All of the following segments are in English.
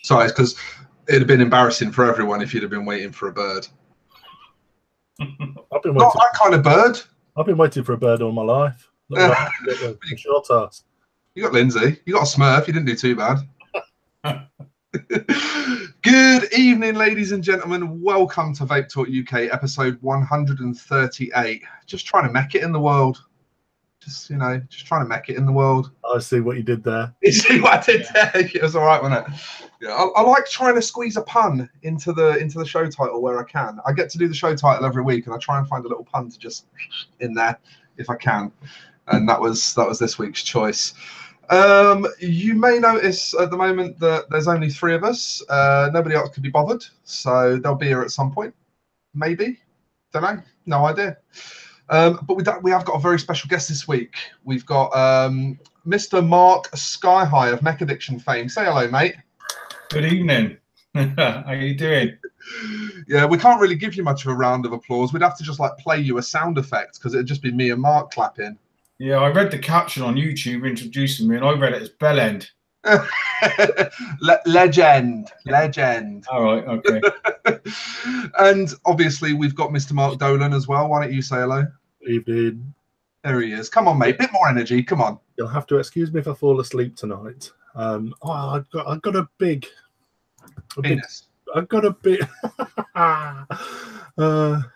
Sorry, it's because it'd have been embarrassing for everyone if you'd have been waiting for a bird. I've been waiting. Not that kind of bird. I've been waiting for a bird all my life. Short ass. You got Lindsay. You got a Smurf. You didn't do too bad. Good evening, ladies and gentlemen. Welcome to Vape Talk UK, episode 138. Just trying to mech it in the world. Just trying to mech it in the world. I see what you did there. You see what I did there? It was all right, wasn't it? Yeah, I like trying to squeeze a pun into the show title where I can. I get to do the show title every week, and I try and find a little pun to just in there if I can. And that was this week's choice. You may notice at the moment that there's only 3 of us. Nobody else could be bothered, so they'll be here at some point. Maybe. Don't know. No idea. But we have got a very special guest this week. We've got Mr. Mark Skyhigh of Mech Addiction fame. Say hello, mate. Good evening. How you doing? Yeah, we can't really give you much of a round of applause. We'd have to just like play you a sound effect because it'd just be me and Mark clapping. Yeah, I read the caption on YouTube introducing me, and I read it as bellend. Legend. All right, okay. And obviously we've got Mr. Mark Dolan as well. Why don't you say hello? Evening. There he is. Come on, mate. Bit more energy. Come on. You'll have to excuse me if I fall asleep tonight. I've got a big Penis. I've got a bit.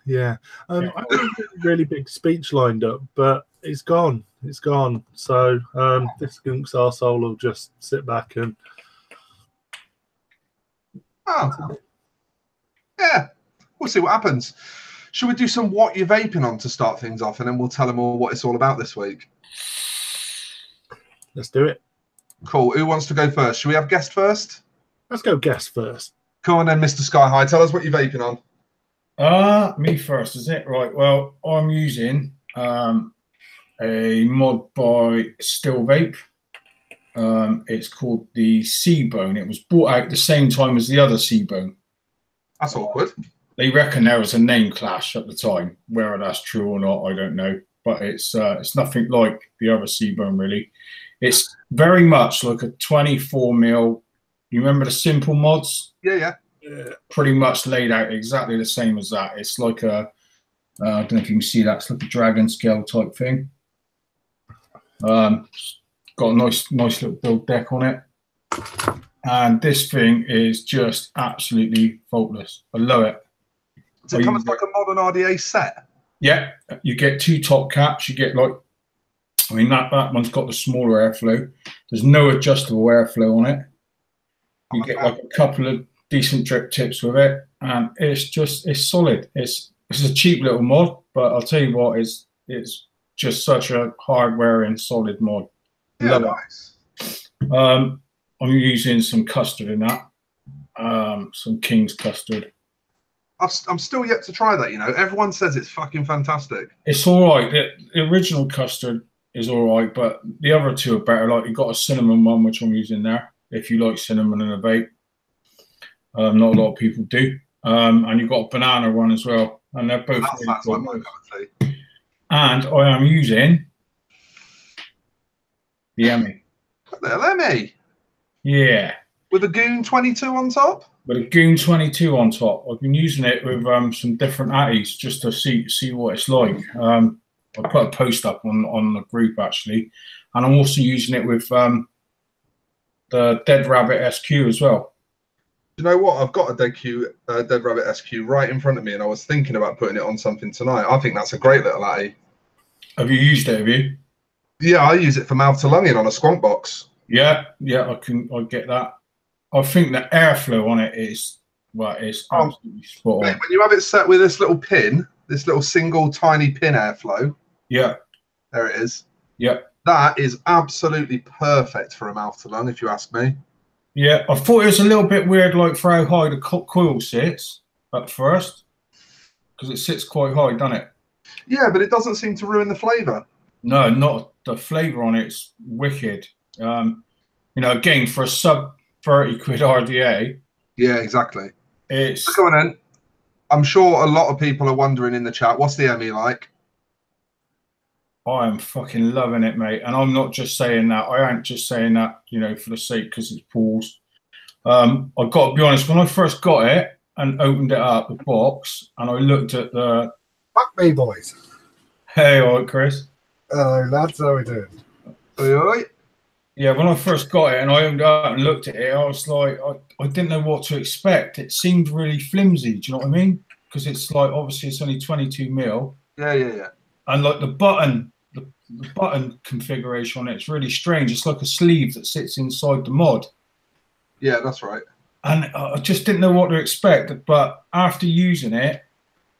Yeah. I've got a really big speech lined up, but it's gone. It's gone. So this skunk's arsehole will just sit back and. Oh. Yeah. We'll see what happens. Should we do some what you're vaping on to start things off, and then we'll tell them all what it's all about this week? Let's do it. Cool. Who wants to go first? Should we have guest first? Let's go guest first. Come on then, Mr. Skyhigh. Tell us what you're vaping on. Me first, is it? Right. Well, I'm using a mod by Still Vape. It's called the C-Bone. It was brought out at the same time as the other C-Bone. That's awkward. They reckon there was a name clash at the time. Whether that's true or not, I don't know. But it's nothing like the other C-Bone, really. It's very much like a 24mm. You remember the simple mods? Yeah. Pretty much laid out exactly the same as that. It's like a, I don't know if you can see that. It's like a dragon scale type thing. Got a nice little build deck on it. And this thing is just absolutely faultless. I love it. Does it come as like a modern RDA set? Yeah, you get 2 top caps. You get like, I mean, that one's got the smaller airflow. There's no adjustable airflow on it. You get like a couple of decent drip tips with it, and it's solid. It's a cheap little mod, but I'll tell you what, it's just such a hard-wearing, solid mod. Yeah, Love nice. it. I'm using some custard in that, some King's custard. I'm still yet to try that. Everyone says it's fucking fantastic. It's all right. The original custard is all right, but the other 2 are better. Like, you've got a cinnamon one, which I'm using there. If you like cinnamon in a vape, not a lot of people do. And you've got a banana one as well, and they're both really cool. Like my and I am using the Emmy. What the hell, Emmy? Yeah. With a Goon 22 on top? With a Goon 22 on top. I've been using it with some different atties just to see what it's like. I put a post up on the group, actually. And I'm also using it with the Dead Rabbit SQ as well. You know what? I've got a Dead Rabbit SQ right in front of me, and I was thinking about putting it on something tonight. I think that's a great little atty. Have you used it, have you? Yeah, I use it for mouth to lung in on a squonk box. Yeah, I get that. I think the airflow on it is absolutely spot on. When you have it set with this little pin, this little single tiny pin airflow. Yeah. There it is. Yeah. That is absolutely perfect for a mouth to lung, if you ask me. Yeah, I thought it was a little bit weird, like for how high the coil sits at first, because it sits quite high, doesn't it? Yeah, but it doesn't seem to ruin the flavour. No, not the flavour on it's wicked. Again, for a sub 30 quid RDA. Yeah, exactly. It's go on then. I'm sure a lot of people are wondering in the chat, what's the Emmy like? I am fucking loving it, mate. And I'm not just saying that. I ain't just saying that, for the sake because it's Paul's. I've got to be honest, when I first got it and opened it up, the box, and I looked at the... Fuck me, boys. Hey, all right, Chris. Hello, lads. How are we doing? Are you all right? Yeah, when I first got it and I opened it up and looked at it, I was like, I didn't know what to expect. It seemed really flimsy, do you know what I mean? Because it's like, obviously, it's only 22 mil. Yeah. And like the button configuration on it's really strange. It's like a sleeve that sits inside the mod. Yeah, that's right. And I just didn't know what to expect. But after using it,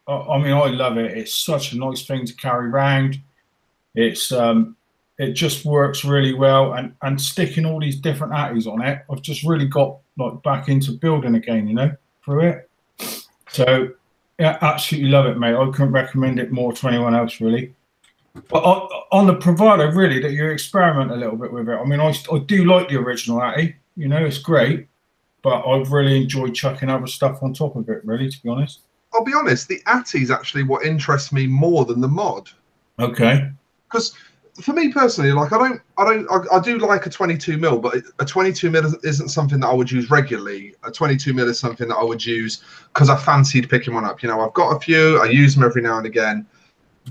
I mean, I love it. It's such a nice thing to carry around. It's it just works really well. And sticking all these different atties on it, I've just really got like back into building again, you know, through it. So yeah, absolutely love it, mate. I couldn't recommend it more to anyone else, really. But on the provider, really, that you experiment a little bit with it. I mean, I do like the original atty. You know, it's great. But I've really enjoyed chucking other stuff on top of it, really, to be honest. I'll be honest, the atty is actually what interests me more than the mod. Okay. Because for me personally, like I do like a 22 mil, but a 22 mil isn't something that I would use regularly. A 22 mil is something that I would use because I fancied picking one up. You know, I've got a few, I use them every now and again,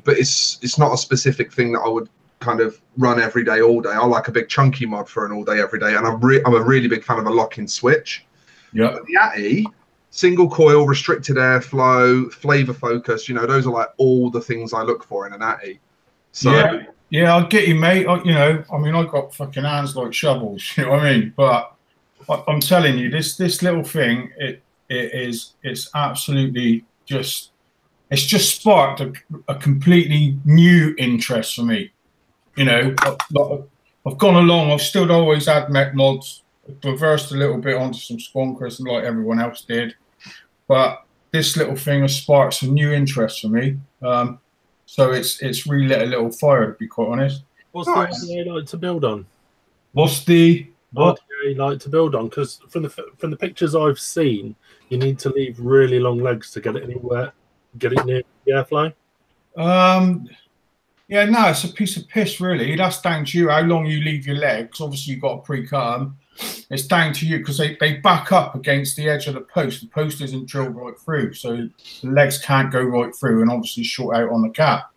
but it's not a specific thing that I would kind of run every day, all day. I like a big chunky mod for an all day, every day, and I'm a really big fan of a lock-in switch. Yeah. But the atty, single coil, restricted airflow, flavor focus, you know, those are like all the things I look for in an atty. So yeah, I get you, mate. You know, I mean, I've got fucking hands like shovels. You know what I mean? But I'm telling you, this little thing, it's absolutely just, it's just sparked a completely new interest for me. You know, I've gone along. I've still always had mech mods. Reversed a little bit onto some Squonkers and like everyone else did, but this little thing has sparked some new interest for me. So it's really lit a little fire, to be quite honest. What's the idea you like to build on? What's the What do you like to build on? Because from the pictures I've seen, you need to leave really long legs to get it anywhere, get it near the airflow. Yeah, no, it's a piece of piss, really. That's down to you how long you leave your legs. Obviously, you've got to pre-cut them. It's down to you because they back up against the edge of the post. The post isn't drilled right through, so the legs can't go right through and obviously short out on the cap.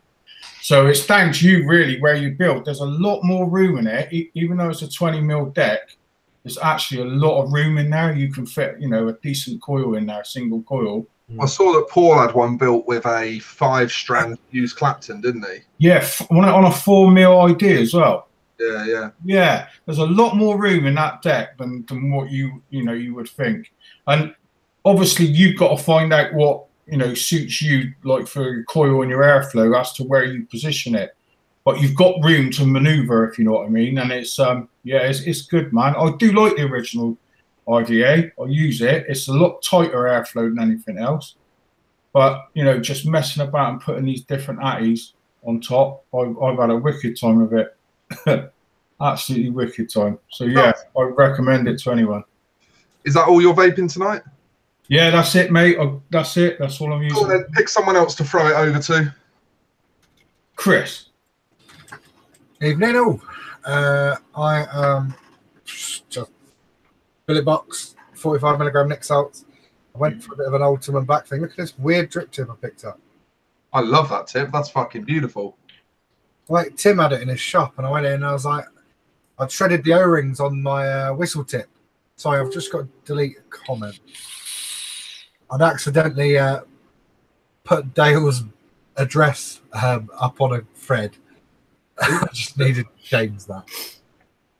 So it's down to you, really, where you build. There's a lot more room in it, even though it's a 20 mil deck. There's actually a lot of room in there. You can fit, you know, a decent coil in there, single coil. I saw that Paul had one built with a 5-strand used Clapton, didn't he? Yeah, on a 4 mil ID as well. Yeah. There's a lot more room in that deck than what you would think. And obviously, you've got to find out what suits you, like for your coil and your airflow, as to where you position it. But you've got room to maneuver, if you know what I mean. And it's it's good, man. I do like the original RDA. I use it. It's a lot tighter airflow than anything else. But just messing about and putting these different atties on top, I've had a wicked time with it. Absolutely wicked time. So yeah, I recommend it to anyone. Is that all you're vaping tonight? Yeah, that's it, mate. That's it. That's all I'm using. Cool, then pick someone else to throw it over to. Chris. Evening all. I just billet box, 45 milligram Nick salts. I went for a bit of an Ultimate back thing. Look at this weird drip tip I picked up. I love that tip. That's fucking beautiful. Like Tim had it in his shop, and I went in and I was like, I'd shredded the O-rings on my whistle tip. Sorry, I've just got to delete a comment. I'd accidentally put Dale's address up on a thread. I just needed to change that.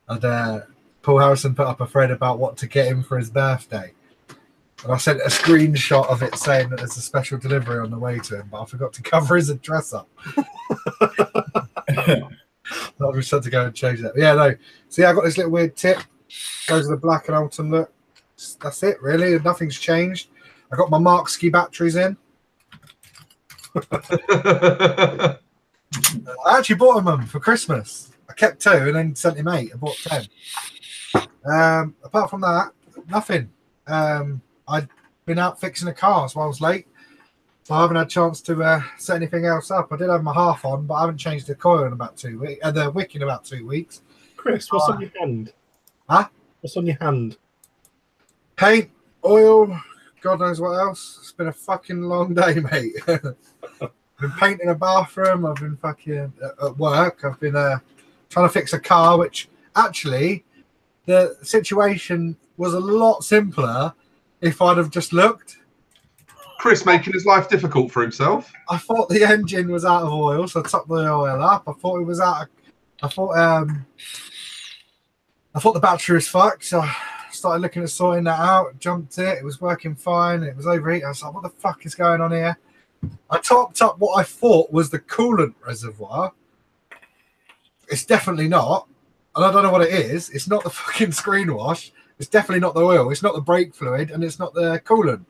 And Paul Harrison put up a thread about what to get him for his birthday. And I sent a screenshot of it saying that there's a special delivery on the way to him, but I forgot to cover his address up. I just had to go and change that. But yeah, no. See, I got this little weird tip. Goes with the black and Ultim look. That's it, really. Nothing's changed. I got my Markski batteries in. I actually bought them for Christmas. I kept 2 and then sent him 8. I bought 10. Apart from that, nothing. I'd been out fixing a car, so I was late. So I haven't had a chance to set anything else up. I did have my half on, but I haven't changed the coil in about 2 weeks. The wick in about 2 weeks. Chris, what's on your hand? Huh? What's on your hand? Paint, oil, God knows what else. It's been a fucking long day, mate. I've been painting a bathroom. I've been fucking at work. I've been trying to fix a car, which actually the situation was a lot simpler if I'd have just looked. Chris making his life difficult for himself. I thought the engine was out of oil, so I topped the oil up. I thought it was out of, I thought the battery was fucked, so I started looking at sorting that out, jumped it, it was working fine, it was overheating. I was like, what the fuck is going on here? I topped up what I thought was the coolant reservoir. It's definitely not. And I don't know what it is. It's not the fucking screen wash. It's definitely not the oil. It's not the brake fluid, and it's not the coolant.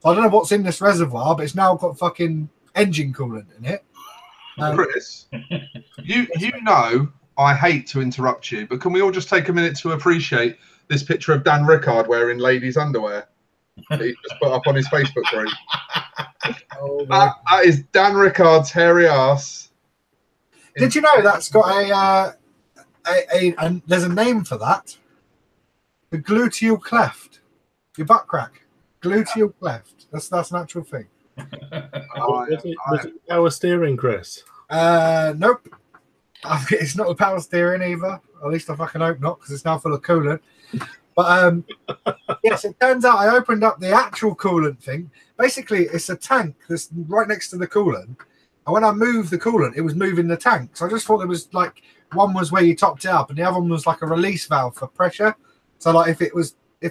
I don't know what's in this reservoir, but it's now got fucking engine coolant in it. Chris, you know I hate to interrupt you, but can we all just take a minute to appreciate this picture of Dan Rickard wearing ladies' underwear that he just put up on his Facebook group? Oh, that is Dan Rickard's hairy ass. Did you know that's got there's a name for that? The gluteal cleft. Your butt crack. Gluteal cleft. That's an actual thing. Was it power steering, Chris? Nope. It's not the power steering either. At least I fucking hope not, because it's now full of coolant. But yes, it turns out I opened up the actual coolant thing. Basically, it's a tank that's right next to the coolant. And when I moved the coolant, it was moving the tank. So I just thought there was like one was where you topped it up, and the other one was like a release valve for pressure. So like if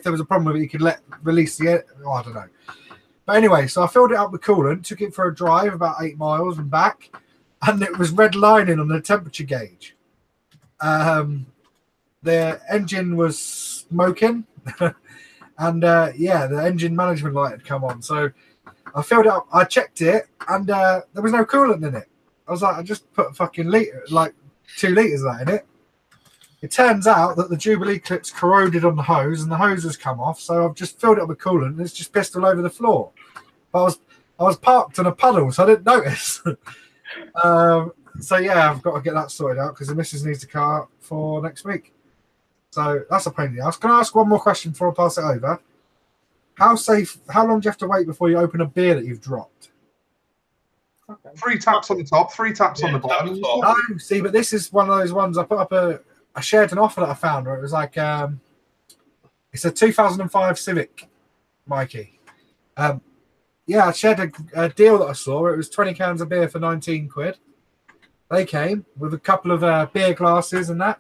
there was a problem with it, you could release the air. Oh, I don't know. But anyway, so I filled it up with coolant, took it for a drive about 8 miles and back, and it was red lining on the temperature gauge. The engine was smoking, and yeah, the engine management light had come on. So I filled it up, I checked it, and there was no coolant in it. I was like, I just put a fucking liter, like 2 liters of that in it. It turns out that the Jubilee clip's corroded on the hose, and the hose has come off. So I've just filled it up with coolant, and it's just pissed all over the floor. But I was parked in a puddle, so I didn't notice. So yeah, I've got to get that sorted out because the missus needs the car for next week. So that's a pain in the ass. Can I ask one more question before I pass it over? How long do you have to wait before you open a beer that you've dropped? Okay. 3 taps on the top, 3 taps on the bottom. No, see, but this is one of those ones I put up I shared an offer that I found where it was like it's a 2005 Civic, Mikey. Yeah, I shared a deal that I saw. It was 20 cans of beer for 19 quid. They came with a couple of beer glasses and that.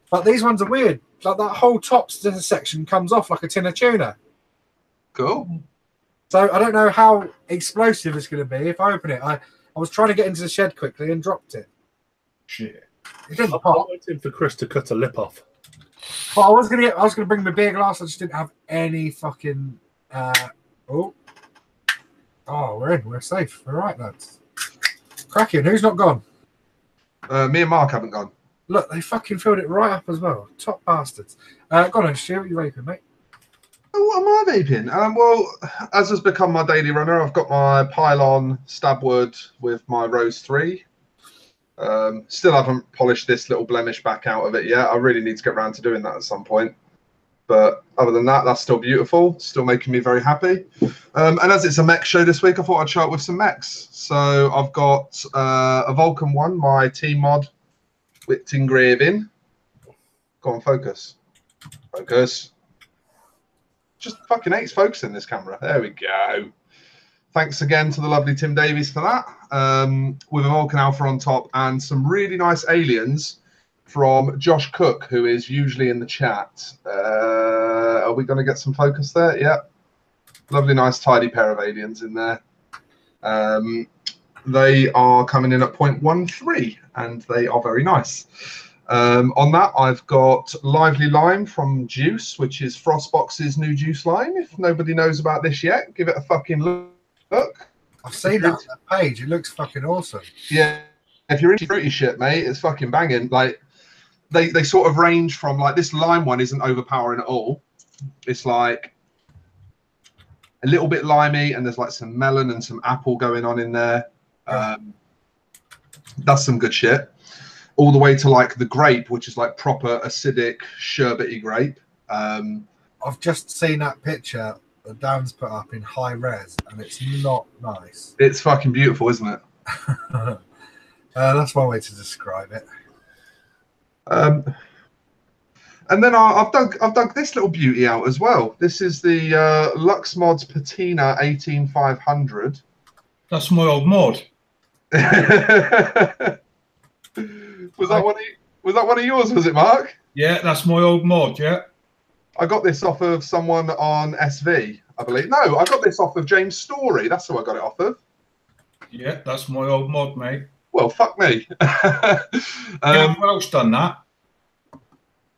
But these ones are weird. Like that whole top section comes off like a tin of tuna. Cool. So I don't know how explosive it's going to be if I open it. I was trying to get into the shed quickly and dropped it. Shit. It didn't I'm pop. waiting for Chris to cut a lip off. But I was gonna bring my beer glass. I just didn't have any fucking. Oh, we're safe. We're right, lads. Cracking. Who's not gone? Me and Mark haven't gone. Look, they fucking filled it right up as well. Top bastards. Go on, Stu. What are you vaping, mate? What am I vaping? Well, as has become my daily runner, I've got my Pylon Stabwood with my Rose 3. Still haven't polished this little blemish back out of it yet. I really need to get around to doing that at some point. But other than that, that's still beautiful. Still making me very happy. And as it's a mech show this week, I thought I'd show up with some mechs. So I've got a Vulcan 1, my team mod with engraving. Go on, focus. Focus. Just fucking hates focusing this camera. There we go. Thanks again to the lovely Tim Davies for that. With a Vulcan Alpha on top and some really nice aliens from Josh Cook, who is usually in the chat. Are we going to get some focus there? Yeah. Lovely, nice, tidy pair of aliens in there. They are coming in at 0.13, and they are very nice. On that, I've got Lively Lime from Juice, which is Frostbox's new juice line. If nobody knows about this yet, give it a fucking look. I've seen that on the page. It looks fucking awesome. Yeah. If you're into fruity shit, mate, it's fucking banging. Like, they sort of range from, like, this lime one isn't overpowering at all. It's like a little bit limey, and there's like some melon and some apple going on in there. That's some good shit. All the way to like the grape, which is like proper acidic, sherbety grape. I've just seen that picture that Dan's put up in high res, and it's not nice. It's fucking beautiful, isn't it? That's one way to describe it. And then I've dug this little beauty out as well. This is the Lux Mods Patina 18500. That's my old mod. Was that one of yours? Was it, Mark? Yeah, that's my old mod. Yeah. I got this off of someone on SV, I believe. No, I got this off of James Story. That's who I got it off of. Yeah, that's my old mod, mate. Well, fuck me. Yeah, who else done that?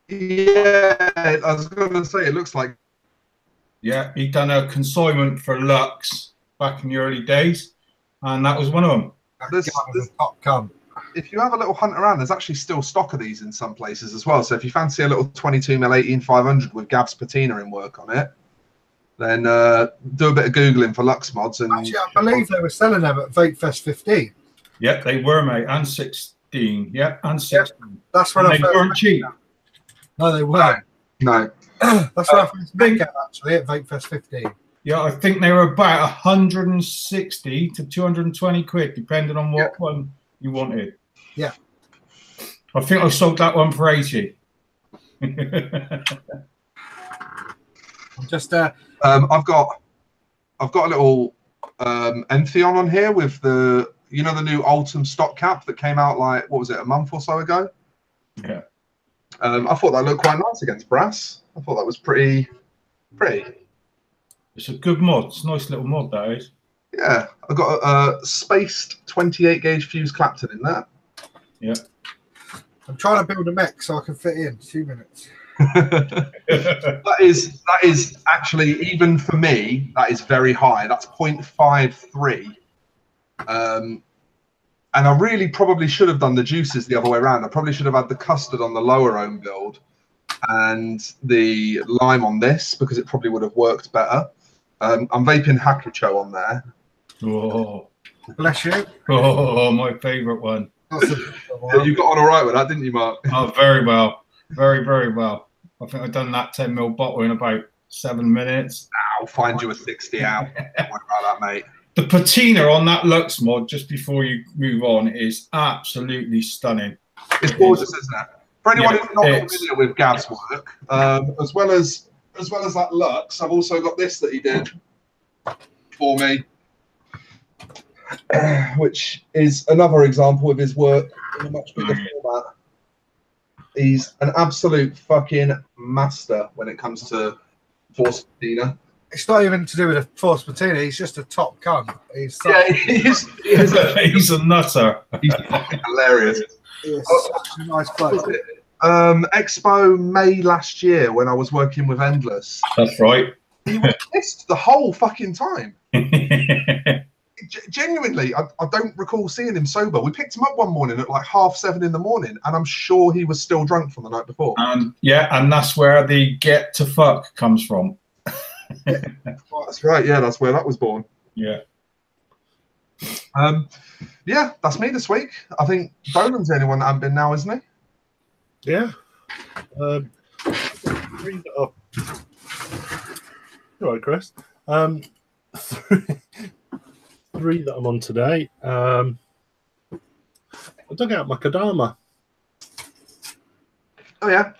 Yeah, I was going to say, it looks like. Yeah, he done a consignment for Lux back in the early days, and that was one of them. This Top cunt. If you have a little hunt around, there's actually still stock of these in some places as well. So if you fancy a little 22mm 18500 with Gav's patina in work on it, then do a bit of Googling for Lux Mods. And actually, I believe they were selling them at Vape Fest 15. Yeah, they were, mate, and 16. Yeah, and 16. Yeah, that's when they weren't cheap. No, they weren't. No. That's what I think actually at Vape Fest 15. Yeah, I think they were about 160 to 220 quid, depending on what one you wanted. Yeah. I think I sold that one for 80. I'm just I've got a little Entheon on here with the the new Ultim stock cap that came out like, what was it, a month or so ago? Yeah. I thought that looked quite nice against brass. I thought that was pretty. It's a good mod. It's a nice little mod, that is. Yeah, I got a spaced 28 gauge fuse Clapton in there. Yeah. I'm trying to build a mech so I can fit in 2 minutes. that is actually, even for me, that is very high. That's 0.53. And I really probably should have done the juices the other way around. I probably should have had the custard on the lower ohm build and the lime on this, because it probably would have worked better. I'm vaping Hakucho on there. Oh, bless you. Oh, my favourite one. Yeah, you got on all right with that, didn't you, Mark? Oh, very well. Very, very well. I think I've done that 10mm bottle in about 7 minutes. I'll find you a 60 out. Don't worry about that, mate. The patina on that Lux mod, just before you move on, is absolutely stunning. It's gorgeous, isn't it? For anyone who's not familiar with Gav's work, as well as that Lux, I've also got this that he did for me, which is another example of his work in a much bigger format. He's an absolute fucking master when it comes to force patina. It's not even to do with a force patina. He's just a top cunt. He's he's a nutter. He's fucking hilarious. He's such a nice bloke. Expo May last year when I was working with Endless. That's right. He was pissed the whole fucking time. Genuinely, I don't recall seeing him sober. We picked him up one morning at like 7:30 in the morning, and I'm sure he was still drunk from the night before. Yeah, and that's where the get to fuck comes from. That's right. Yeah, that's where that was born. Yeah. Yeah, that's me this week. I think Bolan's the only one that hasn't been now, isn't he? Yeah. Three that are... All right, Chris. Three that I'm on today. I dug out my Kadama. Oh yeah.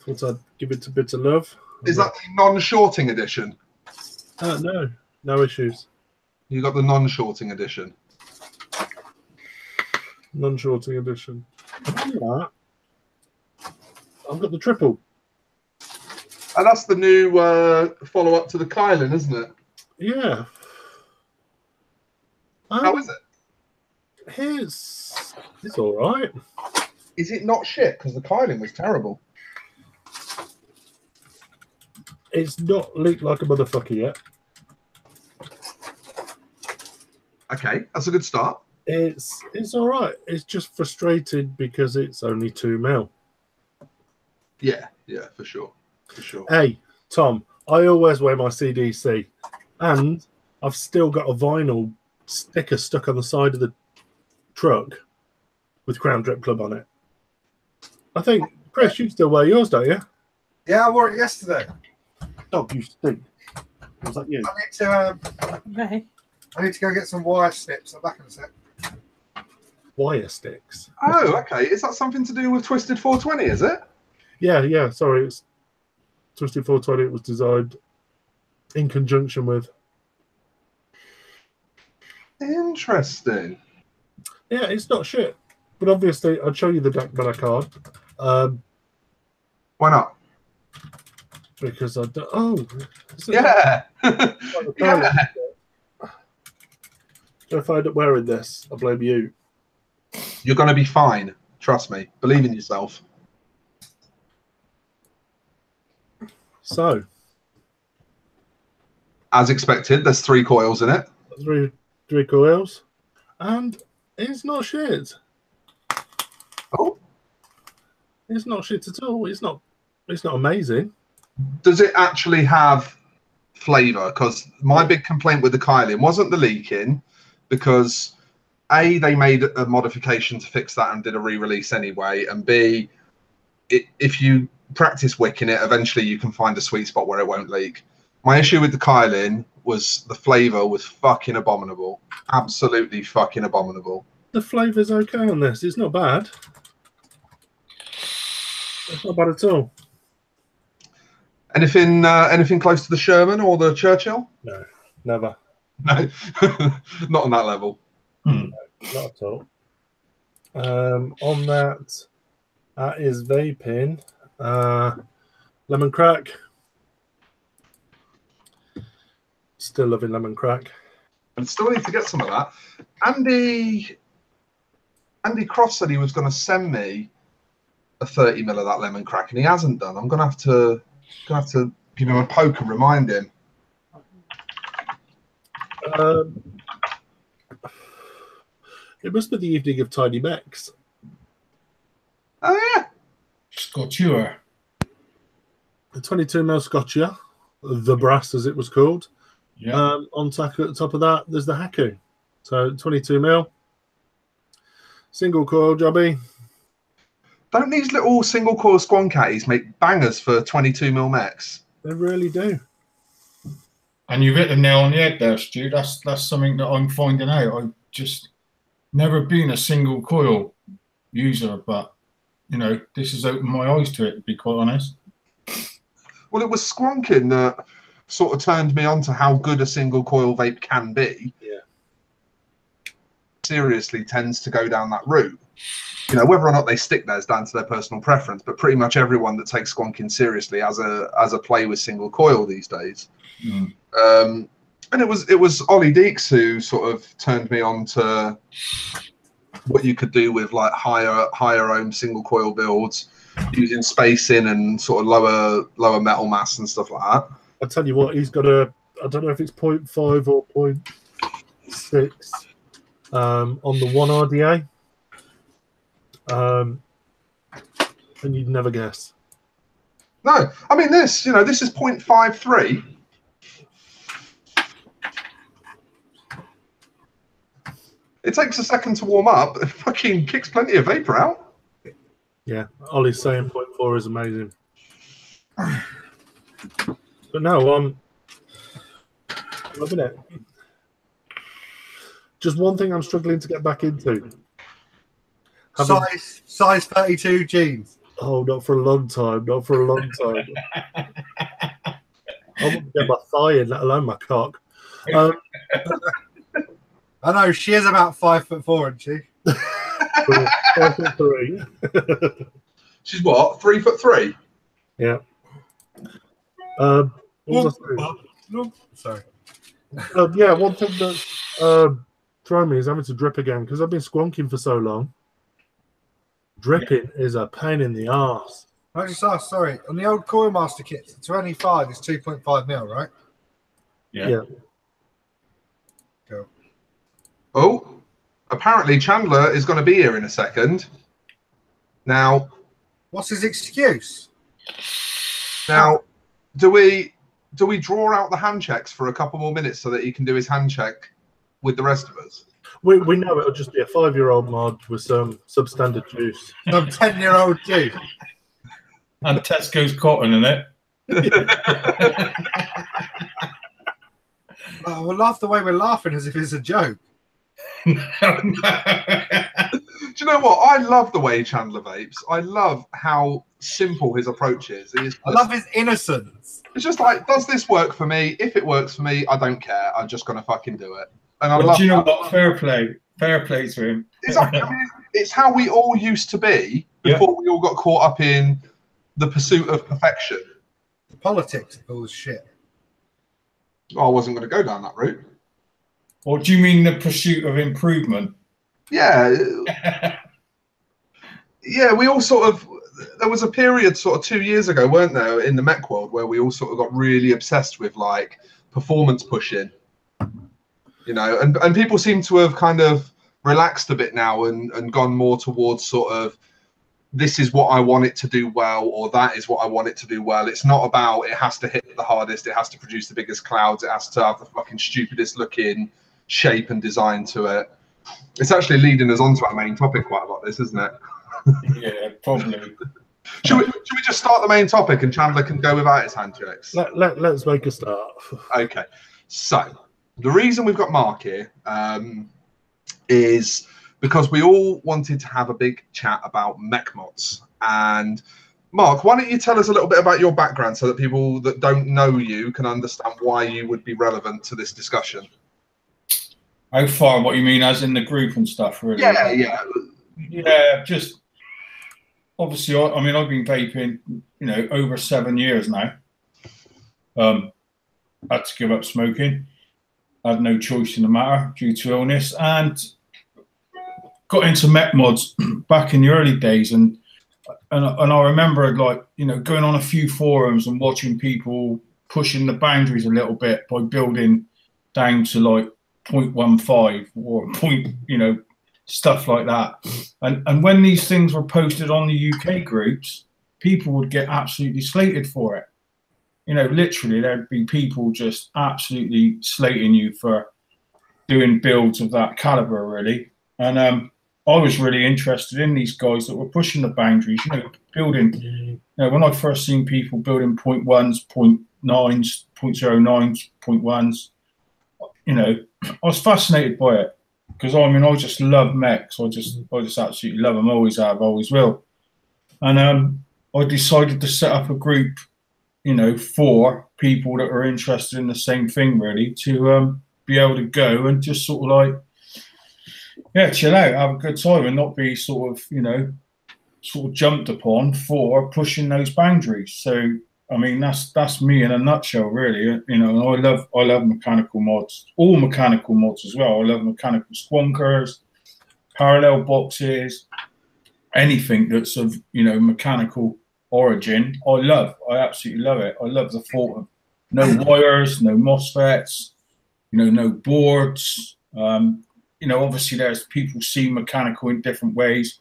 Thought I'd give it a bit of love. Is that the non-shorting edition? No issues. You got the non-shorting edition. Non-shorting edition. That, I've got the triple. And that's the new follow-up to the Kylan, isn't it? Yeah. How is it? It's all right. Is it not shit? Because the Kylan was terrible. It's not leaked like a motherfucker yet. Okay, that's a good start. It's all right. It's just frustrated because it's only 2 mil. Yeah, for sure. Hey, Tom, I always wear my CDC, and I've still got a vinyl sticker stuck on the side of the truck with Crown Drip Club on it. I think, Chris, you still wear yours, don't you? Yeah, I wore it yesterday. Dog, you stink. Was that you? I need to go get some wire snips. I'm back in a sec. Wire sticks. Oh, okay. Is that something to do with Twisted 420? Is it? Yeah. Sorry, it's Twisted 420. It was designed in conjunction with. Interesting. Yeah, it's not shit. But obviously, I'll show you the Dark Mana card. Why not? Because I don't. Oh, Yeah. yeah. If I end up wearing this, I blame you. You're going to be fine. Trust me. Believe in yourself. So, as expected, there's 3 coils in it. Three coils, and it's not shit. Oh, it's not shit at all. It's not amazing. Does it actually have flavour? Because my big complaint with the Kylin wasn't the leaking, because A, they made a modification to fix that and did a re-release anyway, and B, if you practice wicking it, eventually you can find a sweet spot where it won't leak. My issue with the Kylin was the flavour was fucking abominable. Absolutely fucking abominable. The flavour's okay on this. It's not bad. It's not bad at all. Anything close to the Sherman or the Churchill? No, never. No, not on that level. No, not at all. On that is vaping. Lemon crack. Still loving lemon crack. And still need to get some of that. Andy Cross said he was going to send me a 30 ml of that lemon crack, and he hasn't done. I'm going to have to give him a poke and remind him. It must be the evening of Tiny Mechs. Oh yeah, Scottua. The 22mm Scottia, the brass as it was called. Yeah. On top of that, there's the Haku. So 22mm, single coil jobby. don't these little single coil squon catties make bangers for 22mm mechs? They really do. And you've hit the nail on the head there, Stu. That's something that I'm finding out. I've just never been a single coil user, but you know, this has opened my eyes to it, to be quite honest. Well, it was squonking that sort of turned me on to how good a single coil vape can be. Yeah. Seriously tends to go down that route. You know, whether or not they stick there is down to their personal preference, but pretty much everyone that takes squonking seriously as a play with single coil these days. Mm. And it was Ollie Deeks who sort of turned me on to what you could do with like higher ohm single coil builds using spacing and sort of lower metal mass and stuff like that. I tell you what, he's got I don't know if it's 0.5 or 0.6 on the 1 RDA. And you'd never guess. No, I mean this is 0.53. It takes a second to warm up. It fucking kicks plenty of vapor out. Yeah, Ollie's saying 0.4 is amazing. But no, loving it. Just one thing I'm struggling to get back into. Size 32 jeans. Oh, not for a long time. Not for a long time. I wouldn't get my thigh in, let alone my cock. I know, she is about 5'4", isn't she? 5'3". She's what? 3'3"? Yeah. What was I saying? Sorry. Yeah, one thing that's thrown me is having to drip again because I've been squonking for so long. Dripping is a pain in the arse. I just asked, sorry, on the old Coil Master kits, the 25 is 2.5mm, right? Yeah. Cool. Oh, apparently Chandler is going to be here in a second. Now, what's his excuse? Now, do we draw out the hand checks for a couple more minutes so that he can do his hand check with the rest of us? We know it'll just be a 5-year-old mod with some substandard juice. Some 10-year-old juice. And Tesco's cotton in it. I laugh the way we're laughing as if it's a joke. Do you know what? I love the way Chandler vapes. I love how simple his approach is. I love his innocence. It's just like, does this work for me? If it works for me, I don't care. I'm just gonna fucking do it. And I love. Do you know what? Fair play to him. Exactly. I mean, it's how we all used to be before we all got caught up in the pursuit of perfection. The politics of all this shit. Oh, I wasn't going to go down that route. Or do you mean the pursuit of improvement? Yeah. Yeah, we all sort of, there was a period sort of 2 years ago, weren't there, in the mech world where we all sort of got really obsessed with like performance pushing, you know, and people seem to have kind of relaxed a bit now and gone more towards sort of, this is what I want it to do well, or that is what I want it to do well. It's not about it has to hit the hardest, it has to produce the biggest clouds, it has to have the fucking stupidest looking shape and design to it. It's actually leading us on to our main topic quite a lot, this, isn't it? Yeah, probably. Should we just start the main topic and Chandler can go without his hand tricks? Let's make a start. Okay, so the reason we've got Mark here is because we all wanted to have a big chat about mech mods. And Mark, why don't you tell us a little bit about your background so that people that don't know you can understand why you would be relevant to this discussion? How far? What you mean, as in the group and stuff, really? Yeah. Just obviously, I mean, I've been vaping, you know, over 7 years now. Had to give up smoking. I had no choice in the matter due to illness, and got into mech mods back in the early days, and I remember, like, you know, going on a few forums and watching people pushing the boundaries a little bit by building down to like 0.15 or point, you know, stuff like that. And when these things were posted on the UK groups, people would get absolutely slated for it. You know, literally, there'd be people just absolutely slating you for doing builds of that caliber, really. And I was really interested in these guys that were pushing the boundaries, you know, building, you know, when I first seen people building 0.1s, 0.9s, 0.09s, 0.1s, you know, I was fascinated by it because, I mean, I just love mechs. I just absolutely love them, always have, always will. And I decided to set up a group, you know, for people that are interested in the same thing, really, to be able to go and just sort of like, yeah, chill out, have a good time, and not be sort of, you know, sort of jumped upon for pushing those boundaries. So, I mean, that's me in a nutshell, really. You know, and I love mechanical mods, all mechanical mods as well. I love mechanical squonkers, parallel boxes, anything that's of, you know, mechanical origin. I absolutely love it. I love the thought of no wires, no MOSFETs, you know, no boards. You know, obviously there's people see mechanical in different ways.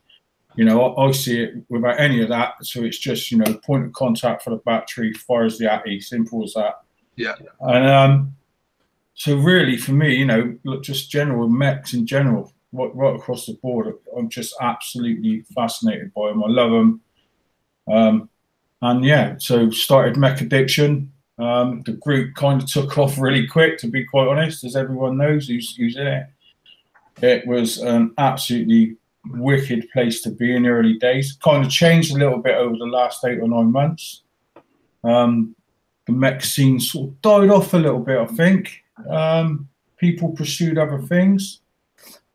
You know, I see it without any of that. So it's just, you know, point of contact for the battery, fires the ATI, simple as that. Yeah. And so really for me, you know, look, just general mechs in general, right across the board, I'm just absolutely fascinated by them. I love them. And yeah, so started Mech Addiction. The group kind of took off really quick, to be quite honest, as everyone knows who's in it. It was an absolutely wicked place to be in the early days. Kind of changed a little bit over the last 8 or 9 months. The mech scene sort of died off a little bit, I think. People pursued other things,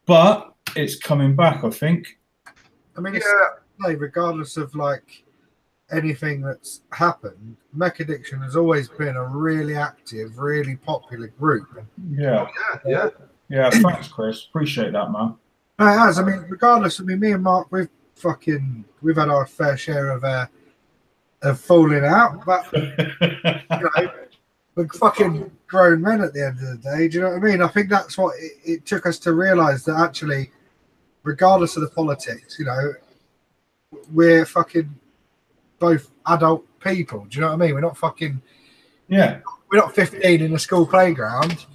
but it's coming back, I think. I mean, it's like, regardless of like anything that's happened, Mech Addiction has always been a really active, really popular group. Yeah. Yeah, thanks, Chris. Appreciate that, man. No, it has. I mean, regardless, I mean, me and Mark, we've had our fair share of falling out, but you know, we're fucking grown men at the end of the day. Do you know what I mean? I think that's what it took us to realise, that actually, regardless of the politics, you know, we're fucking both adult people. Do you know what I mean? We're not fucking we're not 15 in a school playground.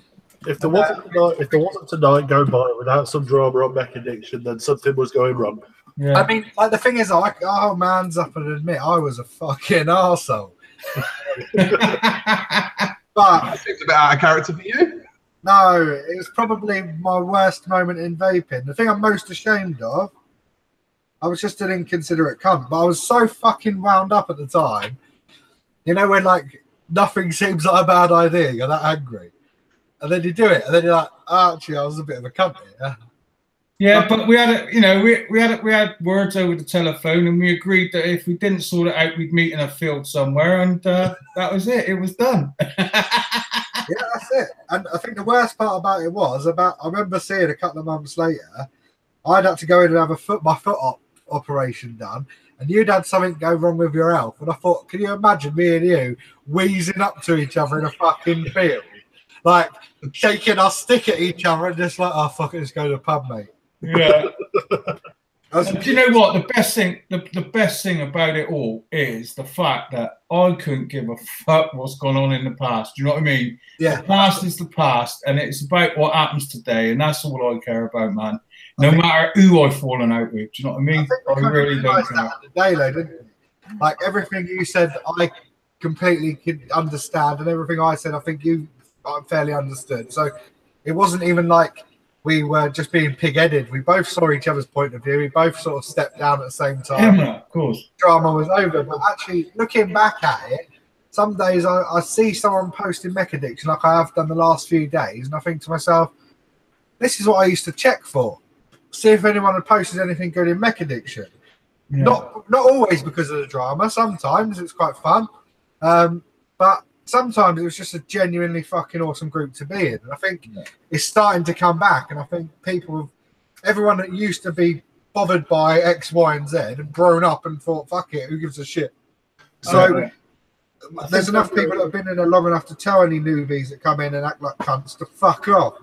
If there wasn't tonight go by without some drama on Mech Addiction, then something was going wrong. Yeah. I mean, like, the thing is, I'll man's up and admit I was a fucking arsehole. But That seems a bit out of character for you. no, it was probably my worst moment in vaping. The thing I'm most ashamed of, I was just an inconsiderate cunt, but I was so fucking wound up at the time. You know, when like nothing seems like a bad idea, you're that angry. And then you do it, and then you're like, oh, actually, I was a bit of a cunt here. Yeah, but we had, we had words over the telephone, and we agreed that if we didn't sort it out, we'd meet in a field somewhere, and that was it. It was done. Yeah, that's it. And I think the worst part about it was I remember seeing a couple of months later, I'd had to go in and have my foot operation done, and you'd had something go wrong with your health. And I thought, can you imagine me and you wheezing up to each other in a fucking field, like shaking our stick at each other and just like, oh fuck it, let's go to the pub, mate. Yeah. Do you know what the best thing about it all is the fact that I couldn't give a fuck what's gone on in the past. Do you know what I mean? Yeah. The past is the past, and it's about what happens today, and that's all I care about, man. No matter who I've fallen out with. Do you know what I mean? I really don't care. Day, though, didn't you? Like everything you said, I completely could understand, and everything I said, I think you fairly understood. So it wasn't even like we were just being pig-headed. We both saw each other's point of view. We both sort of stepped down at the same time. Yeah, of course. Drama was over. But actually, looking back at it, some days I see someone posting mech addiction like I have done the last few days, and I think to myself, this is what I used to check for. See if anyone had posted anything good in mech addiction. Yeah. Not always because of the drama. Sometimes it's quite fun. But sometimes it was just a genuinely fucking awesome group to be in. And I think it's starting to come back. And I think everyone that used to be bothered by X, Y, and Z have grown up and thought, fuck it, who gives a shit? So there's enough people that have been in there long enough to tell any newbies that come in and act like cunts to fuck off.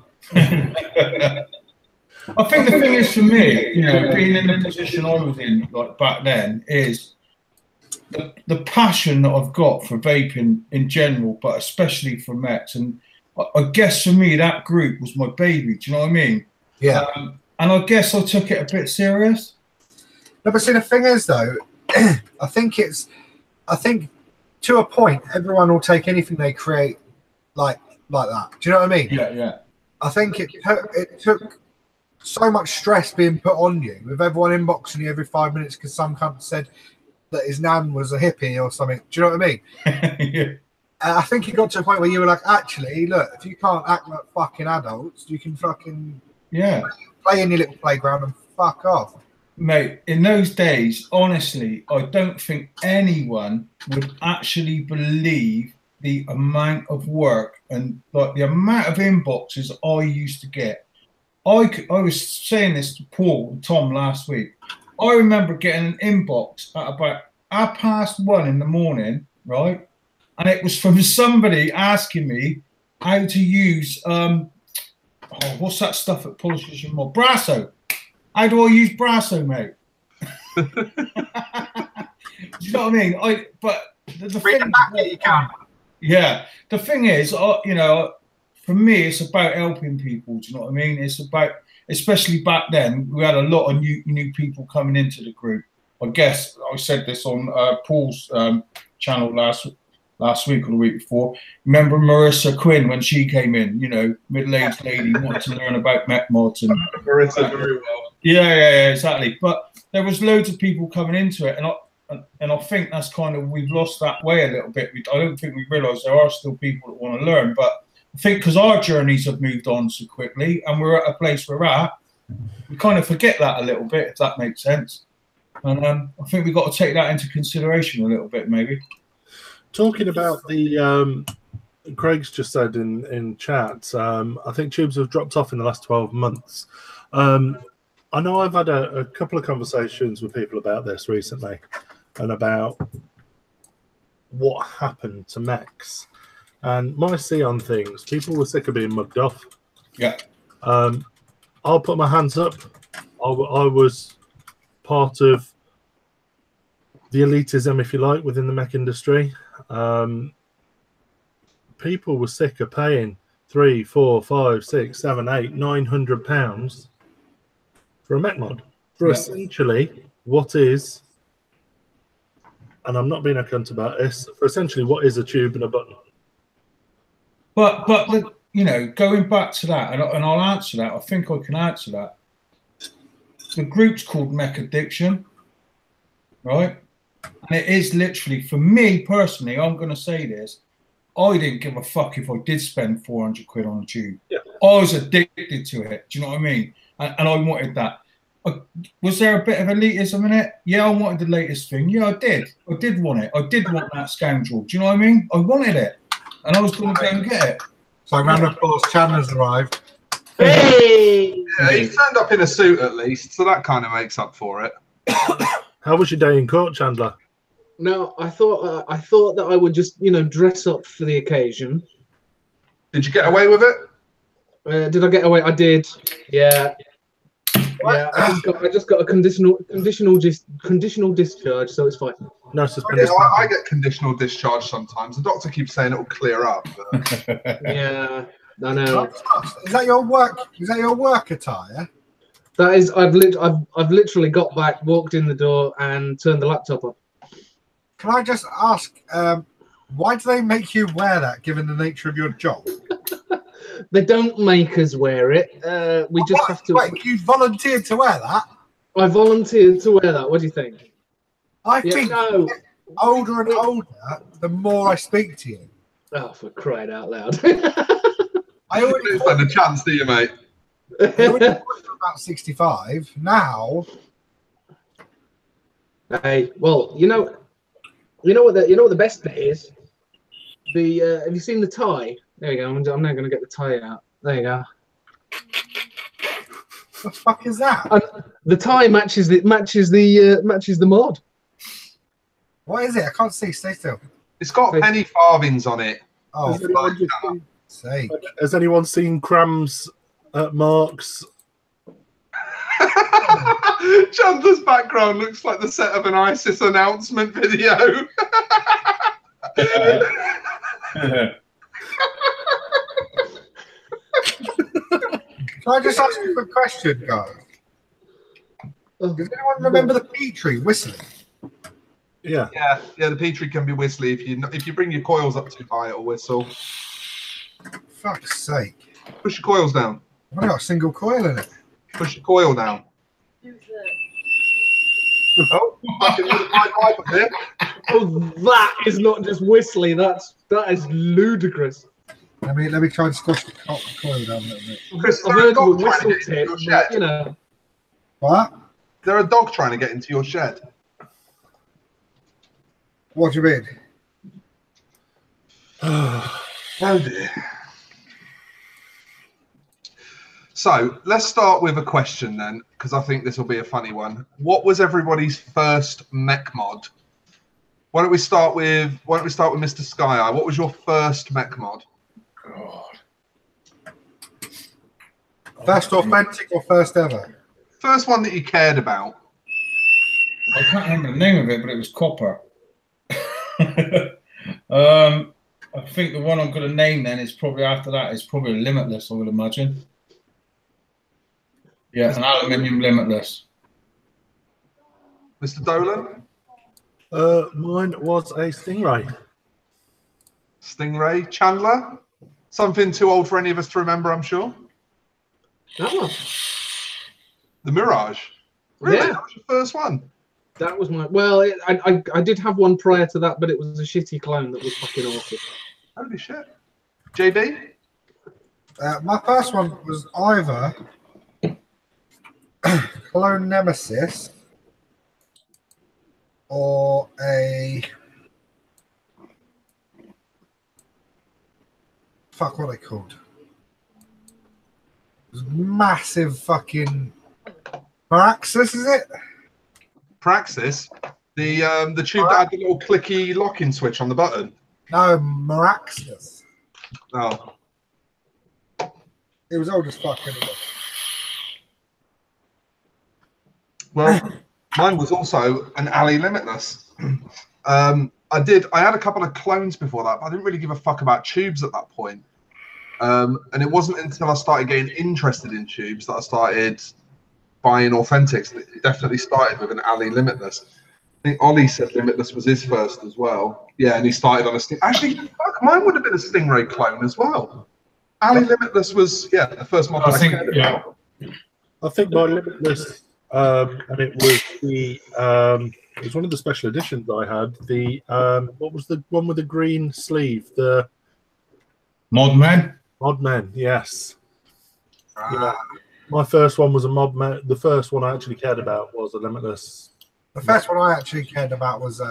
I think the thing is for me, being in the position I was in like back then is the passion that I've got for vaping in general, but especially for mechs. And I guess for me, that group was my baby. Do you know what I mean? Yeah. And I guess I took it a bit serious. No, but see, the thing is, though, I think to a point, everyone will take anything they create like that. Do you know what I mean? Yeah, yeah. I think it took so much stress being put on you with everyone inboxing you every 5 minutes because some cunt said that his nan was a hippie or something. Do you know what I mean? Yeah. I think it got to a point where you were like, actually, look, if you can't act like fucking adults, you can fucking play in your little playground and fuck off. Mate, in those days, honestly, I don't think anyone would actually believe the amount of work and like the amount of inboxes I used to get. I was saying this to Paul and Tom last week. I remember getting an inbox at about 1:30 in the morning, right? And it was from somebody asking me how to use what's that stuff that polishes your mod? Brasso. How do I use Brasso, mate? Do you know what I mean? The thing is, for me, it's about helping people. Do you know what I mean? It's about, especially back then, we had a lot of new people coming into the group. I guess I said this on Paul's channel last week or the week before. Remember Marissa Quinn when she came in? Middle-aged lady wanted to learn about mech mods and Marissa very well. Yeah, exactly. But there was loads of people coming into it, and I think that's kind of, we've lost that way a little bit. I don't think we realise there are still people that want to learn, but I think because our journeys have moved on so quickly and we're at a place we're at, we kind of forget that a little bit, if that makes sense. And I think we've got to take that into consideration a little bit, maybe. Talking about the, Craig's just said in chat, I think tubes have dropped off in the last 12 months. I know I've had a couple of conversations with people about this recently and about what happened to mechs. And my see on things, people were sick of being mugged off. Yeah. I'll put my hands up. I was part of the elitism, if you like, within the mech industry. People were sick of paying £300, £400, £500, £600, £700, £800, £900 for a mech mod, for essentially what is and I'm not being a cunt about this, for essentially what is a tube and a button. But you know, going back to that, and I'll answer that. I think I can answer that. The group's called Mech Addiction, right? And it is literally, for me personally, I'm going to say this. I didn't give a fuck if I did spend 400 quid on a tube. Yeah. I was addicted to it. Do you know what I mean? And I wanted that. Was there a bit of elitism in it? Yeah, I wanted the latest thing. Yeah, I did. I did want it. I did want that scoundrel. Do you know what I mean? I wanted it. And I was going to go and get it. So, round of applause, Chandler's arrived. Hey! Yeah, he turned up in a suit at least, so that kind of makes up for it. How was your day in court, Chandler? No, I thought that I would just, you know, dress up for the occasion. Did you get away with it? Did I get away? I did. Yeah. Yeah. I just got a conditional discharge, so it's fine. No suspended. Yeah, I get conditional discharge sometimes. The doctor keeps saying it will clear up. But... Yeah. I know. Is that your work? Is that your work attire? That is. I've literally got back, walked in the door, and turned the laptop up. Can I just ask, why do they make you wear that, given the nature of your job? They don't make us wear it. We just have to. Wait, you volunteered to wear that? I volunteered to wear that. What do you think? I think no. Older and older, the more I speak to you. Oh, for crying out loud! I already stand a chance, do you, mate? I already about 65 now. Hey, well, you know what the best bit is. Have you seen the tie? There you go. I'm now going to get the tie out. There you go. What the fuck is that? And the tie matches the mod. What is it? I can't see. Stay still. It's got penny farthings on it. Oh, for sake. Has anyone seen Crams at Mark's? Chandler's background looks like the set of an ISIS announcement video. Can I just ask you a quick question, guys? Does anyone remember the Petrie whistling? Yeah. Yeah. The Petrie can be whistly if you bring your coils up too high, it'll whistle. Fuck's sake! Push your coils down. I've only got a single coil in it. Push your coil down. Oh, that is not just whistly. That is ludicrous. Let me try and squash the coil down a little bit. Chris, I've heard of a whistle tip, you know. What? There a dog trying to get into your shed. What do you mean? Oh dear. So let's start with a question then, because I think this will be a funny one. What was everybody's first mech mod? Why don't we start with Mr. Sky Eye? What was your first mech mod? God. First authentic or first ever? First one that you cared about. I can't remember the name of it, but it was copper. I think the one I'm going to name then is probably after that is probably Limitless, I would imagine. Yeah, an aluminium Limitless. Mr. Dolan? Mine was a Stingray. Stingray. Chandler? Something too old for any of us to remember, I'm sure. Oh. The Mirage. Really? Yeah. That was your first one? That was my... Well, I did have one prior to that, but it was a shitty clone that was fucking awful. Holy shit. JB? My first one was either Clone Nemesis or a... Fuck, what are they called? It was massive fucking... Maraxis, is it? Praxis? The tube that had the little clicky locking switch on the button? No, Maraxis. Oh. It was old as fuck anyway. Well, mine was also an Ali Limitless. I had a couple of clones before that, but I didn't really give a fuck about tubes at that point. And it wasn't until I started getting interested in tubes that I started buying authentics. It definitely started with an Ali Limitless. think Ollie said Limitless was his first as well. Yeah, and he started on a Sting. Actually, fuck, mine would have been a Stingray clone as well. Ali Limitless was, yeah, the first mod that I cared about. I think my Limitless, and it was the it was one of the special editions I had. The what was the one with the green sleeve? The Modman. Modman, yes. Yeah. My first one was a Modman. The first one I actually cared about was a Limitless. The first one I actually cared about was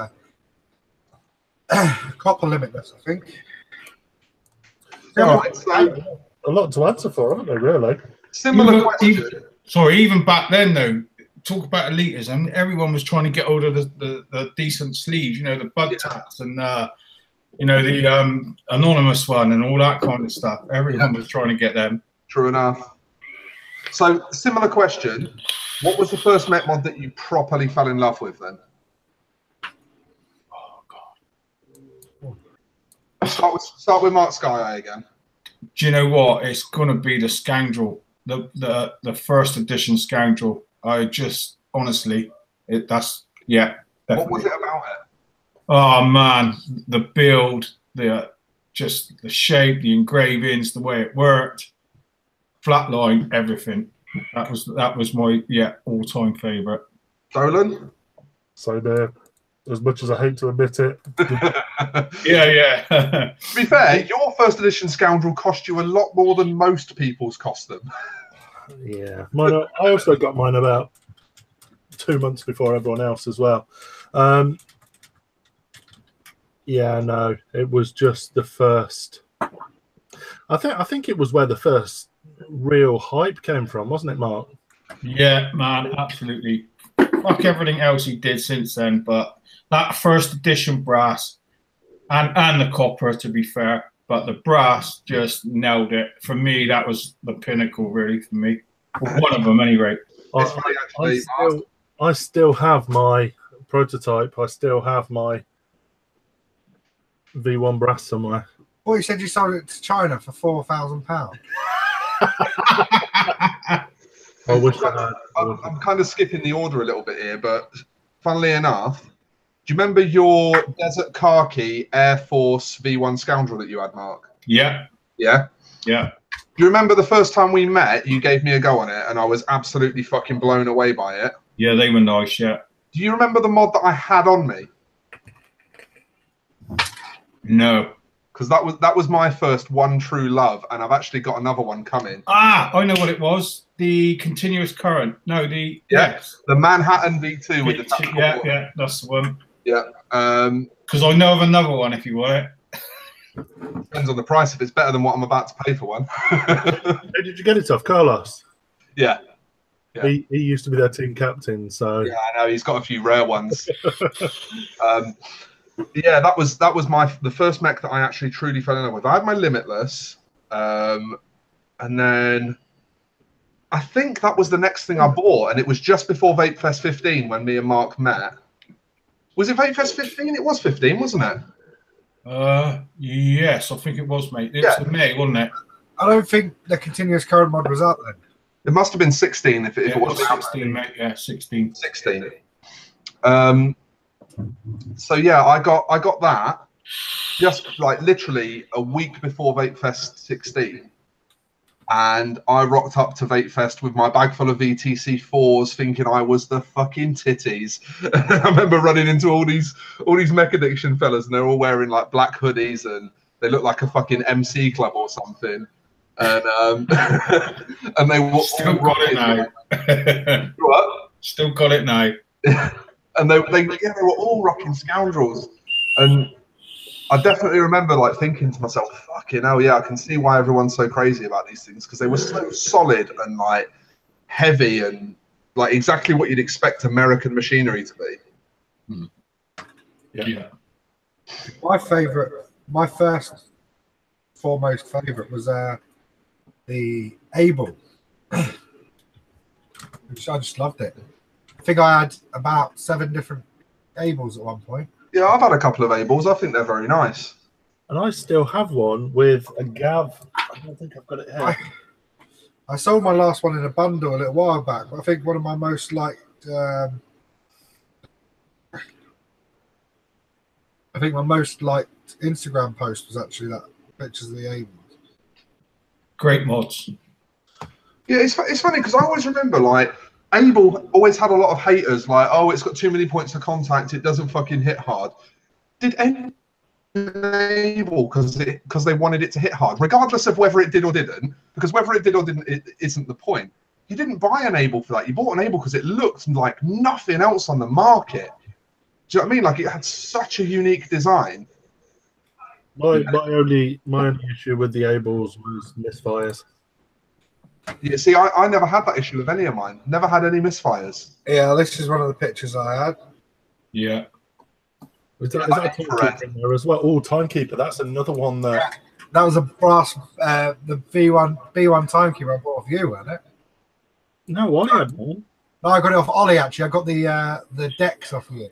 Copper Limitless, I think. Right, so a lot to answer for, haven't they, really? Similar question. Even back then, though, talk about elites, and everyone was trying to get hold of the decent sleeves, you know, the bud tats and, you know, the anonymous one and all that kind of stuff. Everyone was trying to get them. True enough. So, similar question. What was the first mech mod that you properly fell in love with then? Oh, God. Start with Mark Sky again. Do you know what? It's going to be the Scoundrel, the first edition Scoundrel. I just, honestly, that's, yeah. Definitely. What was it about it? Oh, man. The build, just the shape, the engravings, the way it worked, flatline, everything. That was my all-time favourite. Dolan? So there, as much as I hate to admit it. Yeah. To be fair, your first edition Scoundrel cost you a lot more than most people's cost them. Yeah. Mine, I also got mine about 2 months before everyone else as well. Yeah, no, it was just the first. I think it was where the first real hype came from, wasn't it, Mark? Yeah, man, absolutely. Fuck everything else he did since then, but that first edition brass and the copper, to be fair, but the brass just nailed it. For me, that was the pinnacle, really, for me. One of them, anyway. I still have my prototype. I still have my V1 brass somewhere. Well, you said you sold it to China for £4,000. I wish I had. I'm kind of skipping the order a little bit here, but funnily enough, do you remember your Desert Khaki Air Force V1 Scoundrel that you had, Mark? Yeah. Yeah? Yeah. Do you remember the first time we met, you gave me a go on it, and I was absolutely fucking blown away by it? Yeah, they were nice, yeah. Do you remember the mod that I had on me? No. Because that was my first one true love, and I've actually got another one coming. Ah, I know what it was. The continuous current. No, yes. The Manhattan V2 with the yeah, that's the one. Yeah. Because I know of another one if you want it. Depends on the price. If it's better than what I'm about to pay for one. Who did you get it off? Carlos? Yeah. He used to be their team captain, so yeah, I know he's got a few rare ones. Yeah, that was the first mech that I actually truly fell in love with. I had my Limitless, and then I think that was the next thing I bought, and it was just before Vape Fest 15 when me and Mark met. Was it Vape Fest 15? It was 15, wasn't it? Yes, I think it was, mate. It was in May, wasn't it? I don't think the continuous current mod was out then. It must have been 16 if it was 16, mate. Yeah, 16. 16. So yeah, I got that just like literally a week before Vape Fest 16, and I rocked up to Vape Fest with my bag full of VTC 4s, thinking I was the fucking titties. I remember running into all these Mech Addiction fellas, and they're all wearing like black hoodies, and they look like a fucking MC club or something. And and they were still got it now. What? Still got it now. And they were all rocking Scoundrels, and I definitely remember like thinking to myself, "Fucking hell, yeah, I can see why everyone's so crazy about these things, because they were so solid and like heavy and like exactly what you'd expect American machinery to be." Yeah. My first foremost favorite was the Able, which I just loved it. I think I had about 7 different Ables at one point. Yeah, I've had a couple of Ables. I think they're very nice. And I still have one with a Gav. I don't think I've got it here. I sold my last one in a bundle a little while back, but I think one of my most liked I think my most liked Instagram post was actually that pictures of the Ables. Great mods. Yeah, it's funny because I always remember like Able always had a lot of haters. Like, oh, it's got too many points of contact. It doesn't fucking hit hard. Did anyone Able because they wanted it to hit hard, regardless of whether it did or didn't? Because whether it did or didn't, it isn't the point. You didn't buy an Able for that. You bought an Able because it looked like nothing else on the market. Do you know what I mean? Like it had such a unique design. My only issue with the Ables was misfires. Yeah, see, I never had that issue with any of mine. Never had any misfires. Yeah, this is one of the pictures I had. Yeah. Is that a timekeeper in there as well? Oh, timekeeper. That's another one that. Yeah, that was a brass, the B1 timekeeper I bought off you, wasn't it? No, I had one. No, I got it off Ollie actually. I got the decks off you.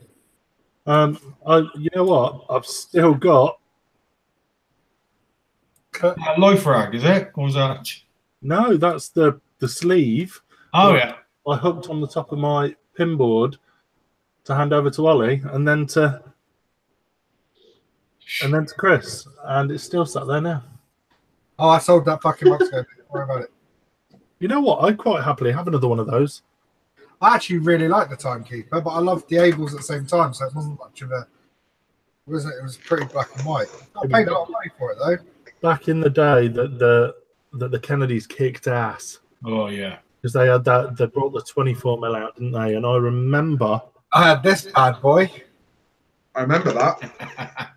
You know what? I've still got. Life rag, is it? Or was that? No, that's the sleeve. Oh yeah. I hooked on the top of my pinboard to hand over to Ollie, and then to Chris, and it's still sat there now. Oh, I sold that fucking months ago. Don't worry about it. You know what? I'd quite happily have another one of those. I actually really like the timekeeper, but I loved the Ables at the same time, so it wasn't much of a. Wasn't it? It was pretty black and white. I paid a lot of money for it though. Back in the day, that the Kennedys kicked ass. Oh yeah. Because they had that, they brought the 24mm out, didn't they? And I remember. I had this bad boy. I remember that.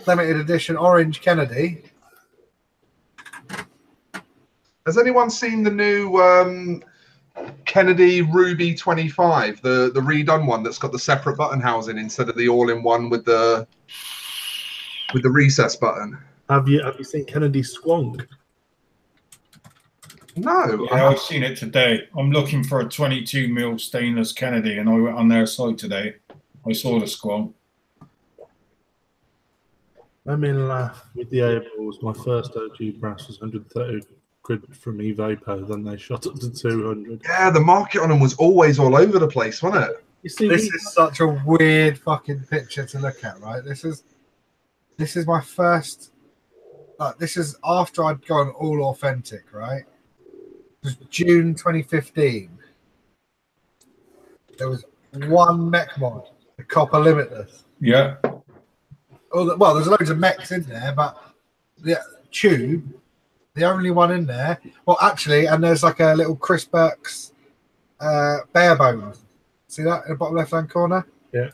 Limited edition orange Kennedy. Has anyone seen the new Kennedy Ruby 25, the redone one that's got the separate button housing instead of the all-in-one with the recess button? Have you seen Kennedy Squonk? No. Yeah, I've seen it today. I'm looking for a 22mm stainless Kennedy, and I went on their site today. I saw the squam. I mean, laugh with the Ables. My first OG brass was 130 quid from eVapo. Then they shot up to 200. Yeah, the market on them was always all over the place, wasn't it? You see, This is such a weird fucking picture to look at, right? This is my first. This is after I'd gone all authentic, right? It was June 2015. There was one Mech Mod, the Copper Limitless. Yeah. Well, there's loads of mechs in there, but the Tube, the only one in there. Well, actually, and there's like a little Chris Burke's bare bones. See that in the bottom left-hand corner? Yeah.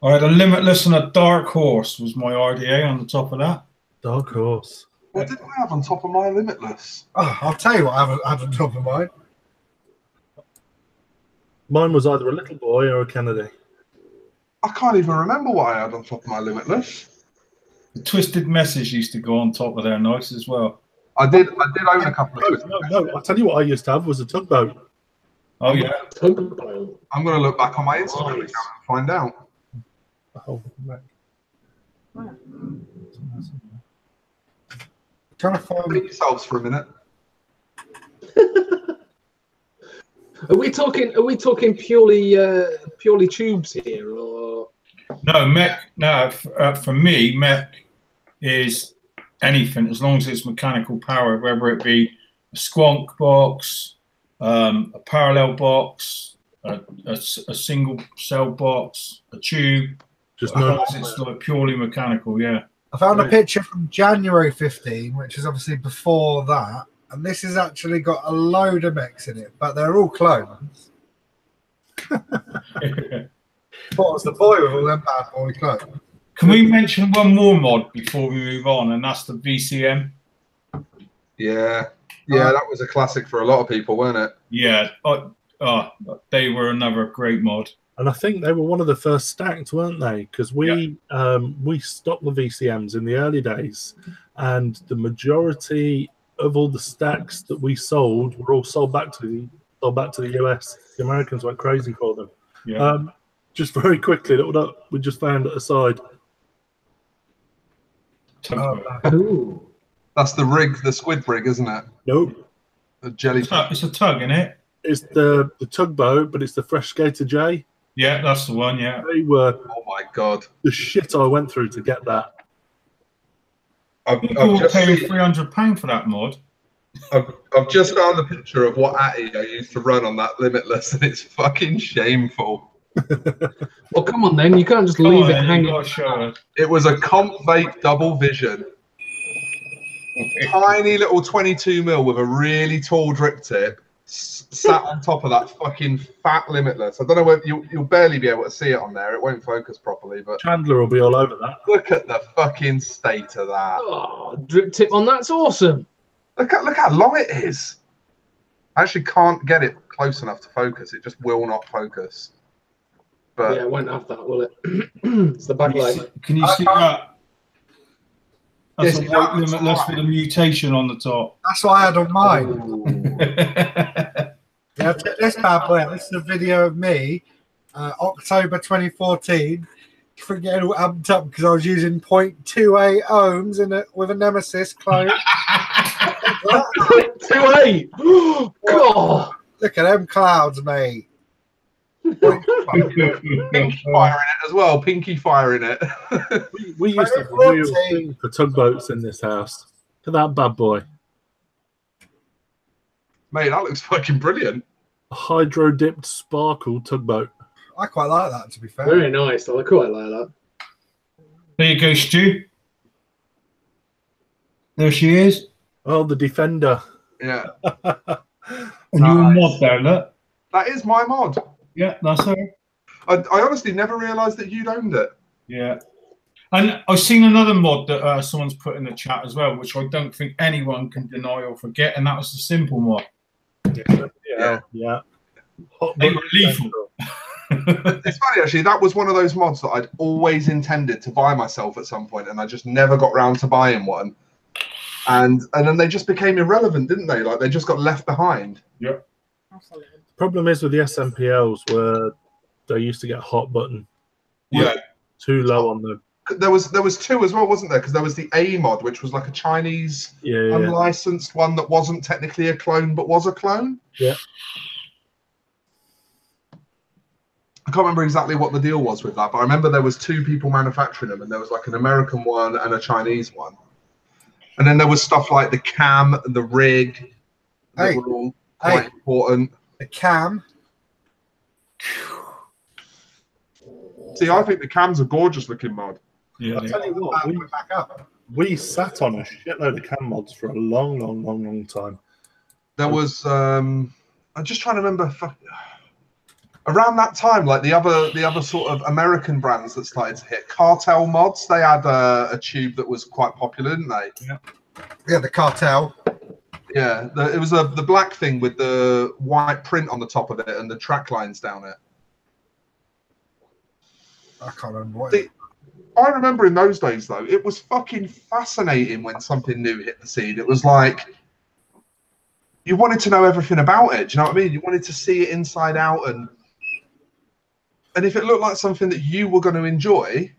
I had a Limitless and a Dark Horse was my RDA on the top of that. Dark Horse. What did I have on top of my Limitless? Oh, I'll tell you what I had on top of mine. Mine was either a little boy or a Kennedy. I can't even remember what I had on top of my Limitless. The Twisted Message used to go on top of there nice as well. I did own a couple of those. No, I'll tell you what I used to have was a tugboat. Oh yeah. Tugboat. I'm going to look back on my Instagram account and find out. Oh, Trying to find Think yourselves for a minute. Are we talking purely tubes here, or No, Mech. No, for me, Mech is anything as long as it's mechanical power, whether it be a squonk box, a parallel box, a single cell box, a tube. just As long no. as it's like purely mechanical, yeah. I found a picture from January 15, which is obviously before that. And this has actually got a load of mechs in it, but they're all clones. What's the boy with all them bad boy clones? Can we mention one more mod before we move on, and that's the VCM? Yeah. Yeah, that was a classic for a lot of people, weren't it? Yeah, they were another great mod. And I think they were one of the first stacked, weren't they? Because we stocked the VCMs in the early days, and the majority of all the stacks that we sold were all sold back to the US. The Americans went crazy for them. Yeah. Just very quickly, we just found it aside. ooh, That's the rig, the squid rig, isn't it? Nope. The jelly. It's a tug, isn't it? It's the tugboat, but it's the Fresh Skater J. Yeah, that's the one. Yeah, They were Oh my god! the shit I went through to get that. people were paying £300 for that mod. I've just found a picture of what Atty I used to run on that Limitless, and it's fucking shameful. Well, come on then. You can't just Come leave on, it then, you've hanging. got to show us. It was a Comp Vape double vision. Tiny little 22mm with a really tall drip tip sat on top of that fucking fat Limitless. I don't know whether you'll barely be able to see it on there. It won't focus properly, but Chandler will be all over that. look at the fucking state of that. Oh, drip tip on that's awesome. Look how long it is. I actually can't get it close enough to focus. It just will not focus. But Yeah, it won't have that, will it? It's the backlight. Can you see that? That's Yes, a white Limitless with a mutation on the top. That's what I had on mine. Ooh. Yeah, check this bad boy. This is a video of me, October 2014, getting all amped up because I was using 0.28 ohms with a Nemesis clone. 2.8. God. Look at them clouds, mate. Pinky fire in it as well. Pinky fire in it. We used to have a real thing for tugboats in this house. Look at that bad boy. Mate, that looks fucking brilliant. A hydro-dipped sparkle tugboat. I quite like that, to be fair. Very nice. I quite like that. There you go, Stu. There she is. Oh, the Defender. Yeah. And your mod there, look. That is my mod. Yeah, that's her. I honestly never realised that you'd owned it. Yeah. And I've seen another mod that someone's put in the chat as well, which I don't think anyone can deny or forget, and that was the simple mod. Yeah. They were lethal. It's funny, actually. That was one of those mods that I'd always intended to buy myself at some point, and I just never got round to buying one. And then they just became irrelevant, didn't they? Like, they just got left behind. Yep. Problem is with the SMPLs where they used to get a hot button. Yeah. Too low on the. There was two as well, wasn't there? Because there was the A mod, which was like a Chinese unlicensed one that wasn't technically a clone, but was a clone. Yeah. I can't remember exactly what the deal was with that, but I remember there was two people manufacturing them, and there was like an American one and a Chinese one. And then there was stuff like the cam and the rig that were all quite important. The cam. See, I think the cam's a gorgeous looking mod. Yeah. I'll tell you what, Back up. we sat on a shitload of cam mods for a long time. There was I'm just trying to remember around that time, like the other sort of American brands that started to hit. Cartel Mods, they had a tube that was quite popular, didn't they? Yeah, the Cartel. Yeah, it was the black thing with the white print on the top of it and the track lines down it. I can't remember what. I remember in those days, though, it was fucking fascinating when something new hit the scene. It was like you wanted to know everything about it. Do you know what I mean? You wanted to see it inside out, and if it looked like something that you were going to enjoy,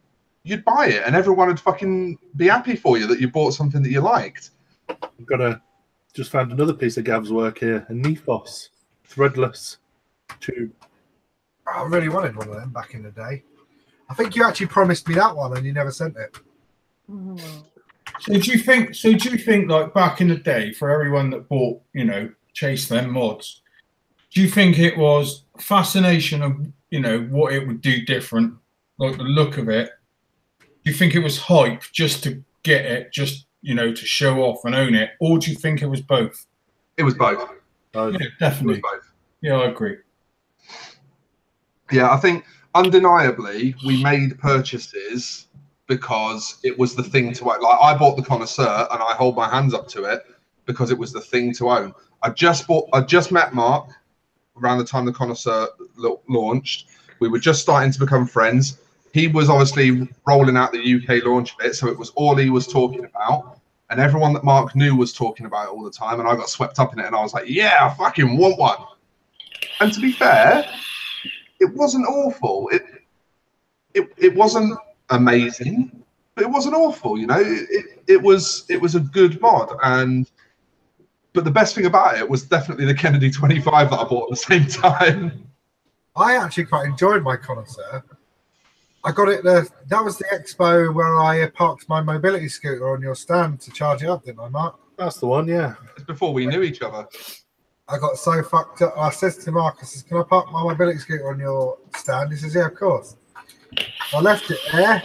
you'd buy it, and everyone would fucking be happy for you that you bought something that you liked. I've just found another piece of Gav's work here, a Nefos threadless tube. I really wanted one of them back in the day. I think you actually promised me that one and you never sent it. So do you think like back in the day, for everyone that bought, chased them mods, do you think it was fascination of, what it would do different, like the look of it? Do you think it was hype just to get it, just, to show off and own it? Or do you think it was both? It was both. Yeah, definitely. It was both. Yeah, I agree. Yeah, I think undeniably we made purchases because it was the thing to own. Like, I bought the Connoisseur and I hold my hands up to it because it was the thing to own. I just met Mark around the time the Connoisseur launched. We were just starting to become friends. He was obviously rolling out the UK launch of it, so it was all he was talking about. And everyone that Mark knew was talking about it all the time. And I got swept up in it, and I was like, yeah, I fucking want one. And to be fair, it wasn't awful. It wasn't amazing, but it wasn't awful. It was a good mod. But the best thing about it was definitely the Kennedy 25 that I bought at the same time. I actually quite enjoyed my connoisseur. I got it there. That was the expo where I parked my mobility scooter on your stand to charge it up, didn't I, Mark? That's the one, yeah. It's before we knew each other. I got so fucked up. I said to Mark, I says, can I park my mobility scooter on your stand? He says, yeah, of course. I left it there.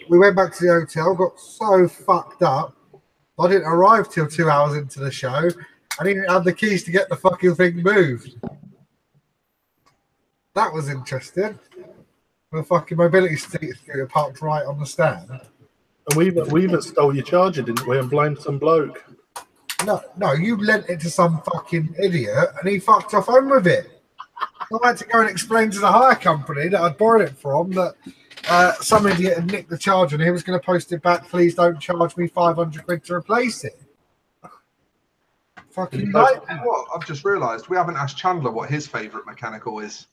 We went back to the hotel, got so fucked up. I didn't arrive till 2 hours into the show. I didn't have the keys to get the fucking thing moved. That was interesting. The fucking mobility scooter parked right on the stand. And we even stole your charger, didn't we? And blamed some bloke. No, you lent it to some fucking idiot and he fucked off home with it. I had to go and explain to the hire company that I'd borrowed it from that some idiot had nicked the charger and he was going to post it back. Please don't charge me 500 quid to replace it. Fucking nightmare. What? I've just realised we haven't asked Chandler what his favourite mechanical is.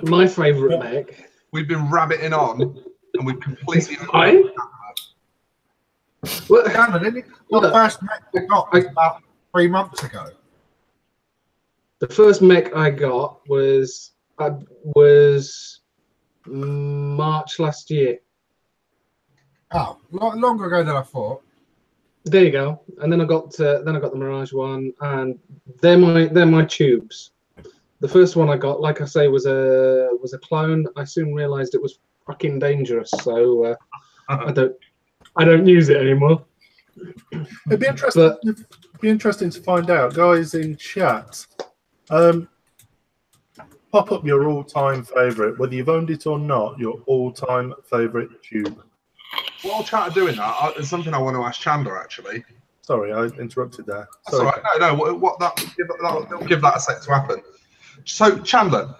My favourite mech. We've been rabbiting on and we've completely. Well, Chandler, didn't you? The first mech I got was about 3 months ago. the first mech I got was March last year. Oh, longer ago than I thought. There you go. And then I got the Mirage one, and they're my tubes. The first one I got, like I say, was a clone. I soon realised it was fucking dangerous, so I don't use it anymore. It'd be interesting to find out, guys in chat. Pop up your all-time favourite, whether you've owned it or not. Your all-time favourite tube. While chat are doing that, there's something I want to ask Chandler actually. Sorry, I interrupted there. That's all right. No. What that'll give that a sec to happen. So Chandler,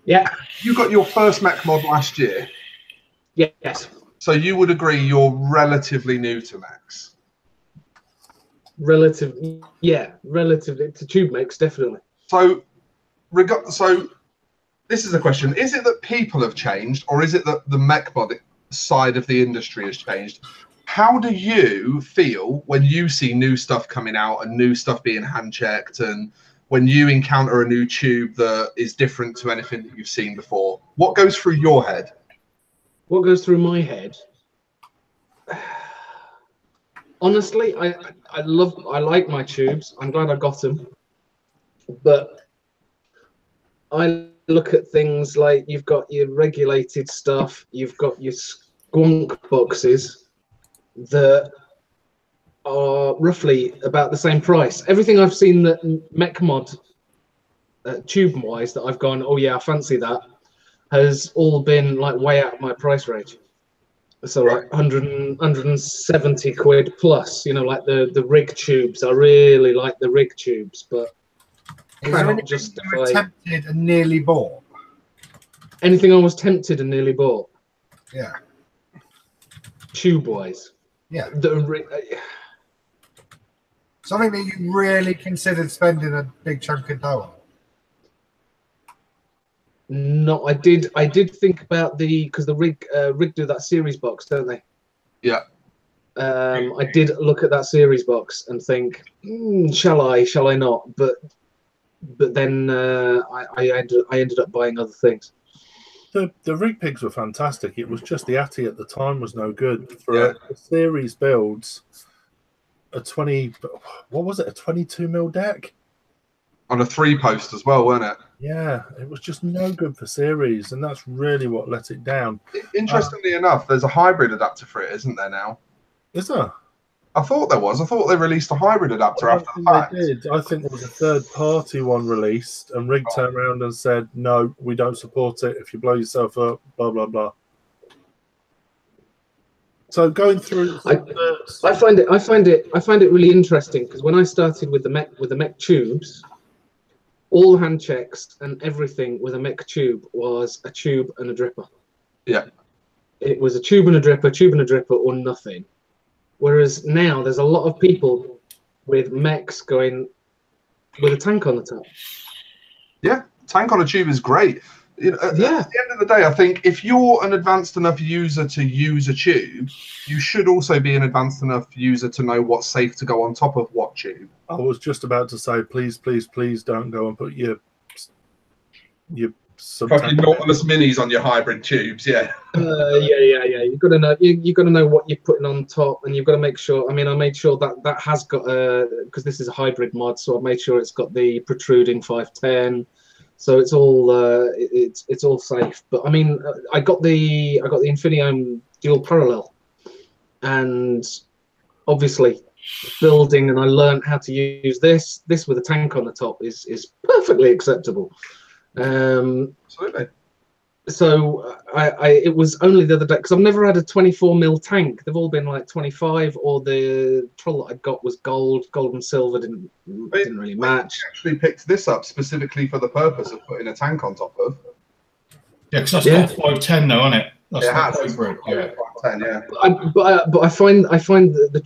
Yeah. you got your first mech mod last year. Yes. So you would agree you're relatively new to mechs. Relatively to tube mechs, definitely. So this is a question: is it that people have changed, or is it that the mech mod side of the industry has changed? How do you feel when you see new stuff coming out and new stuff being hand checked, and when you encounter a new tube that is different to anything that you've seen before? What goes through your head? What goes through my head? Honestly, I like my tubes. I'm glad I got them. But I look at things like you've got your regulated stuff, you've got your squonk boxes that are roughly about the same price. Everything I've seen that Mech Mod tube-wise that I've gone, oh yeah, I fancy that, has all been like way out of my price range. So like 170 quid plus, you know, like the rig tubes. I really like the rig tubes, but Is there anything you were tempted and nearly bought? Anything I was tempted and nearly bought? Yeah. Tube-wise? Yeah. Something that you really considered spending a big chunk of dough on? No, I did think about because the rig do that series box, don't they? Yeah. I did look at that series box and think, shall I not? But then I ended up buying other things. The rig pigs were fantastic. It was just the Atty at the time was no good for a series builds. A 22 mil deck On a 3-post as well, weren't it? Yeah, it was just no good for series, and that's really what let it down. Interestingly enough, there's a hybrid adapter for it, isn't there now? Is there? I thought there was. I thought they released a hybrid adapter after the fact. They did. I think there was a third-party one released, and Rig turned around and said, "No, we don't support it. If you blow yourself up, blah blah blah." So going through, I find it really interesting because when I started with the mech tubes, all hand checks and everything with a mech tube was a tube and a dripper. Yeah. It was a tube and a dripper or nothing. Whereas now there's a lot of people with mechs going with a tank on the top. Yeah, tank on a tube is great. You know, at Yeah. the end of the day, I think if you're an advanced enough user to use a tube, you should also be an advanced enough user to know what's safe to go on top of what tube. I was just about to say, please, please, please don't go and put your your Fucking Nautilus minis on your hybrid tubes, yeah. Yeah. You've got to know. You got to know what you're putting on top, and you've got to make sure. I mean, I made sure that has got because this is a hybrid mod, so I made sure it's got the protruding 510. So it's all it's all safe. But I mean, I got the Infinium dual parallel, and obviously building, and I learned how to use this with a tank on the top is perfectly acceptable. Absolutely. So it was only the other day, because I've never had a 24mm tank. They've all been like 25, or the troll that I got was gold and silver didn't really match. I actually picked this up specifically for the purpose of putting a tank on top of. Yeah, because that's got 510 though, hasn't it? That's It has. hybrid, yeah. 510, yeah. But I find the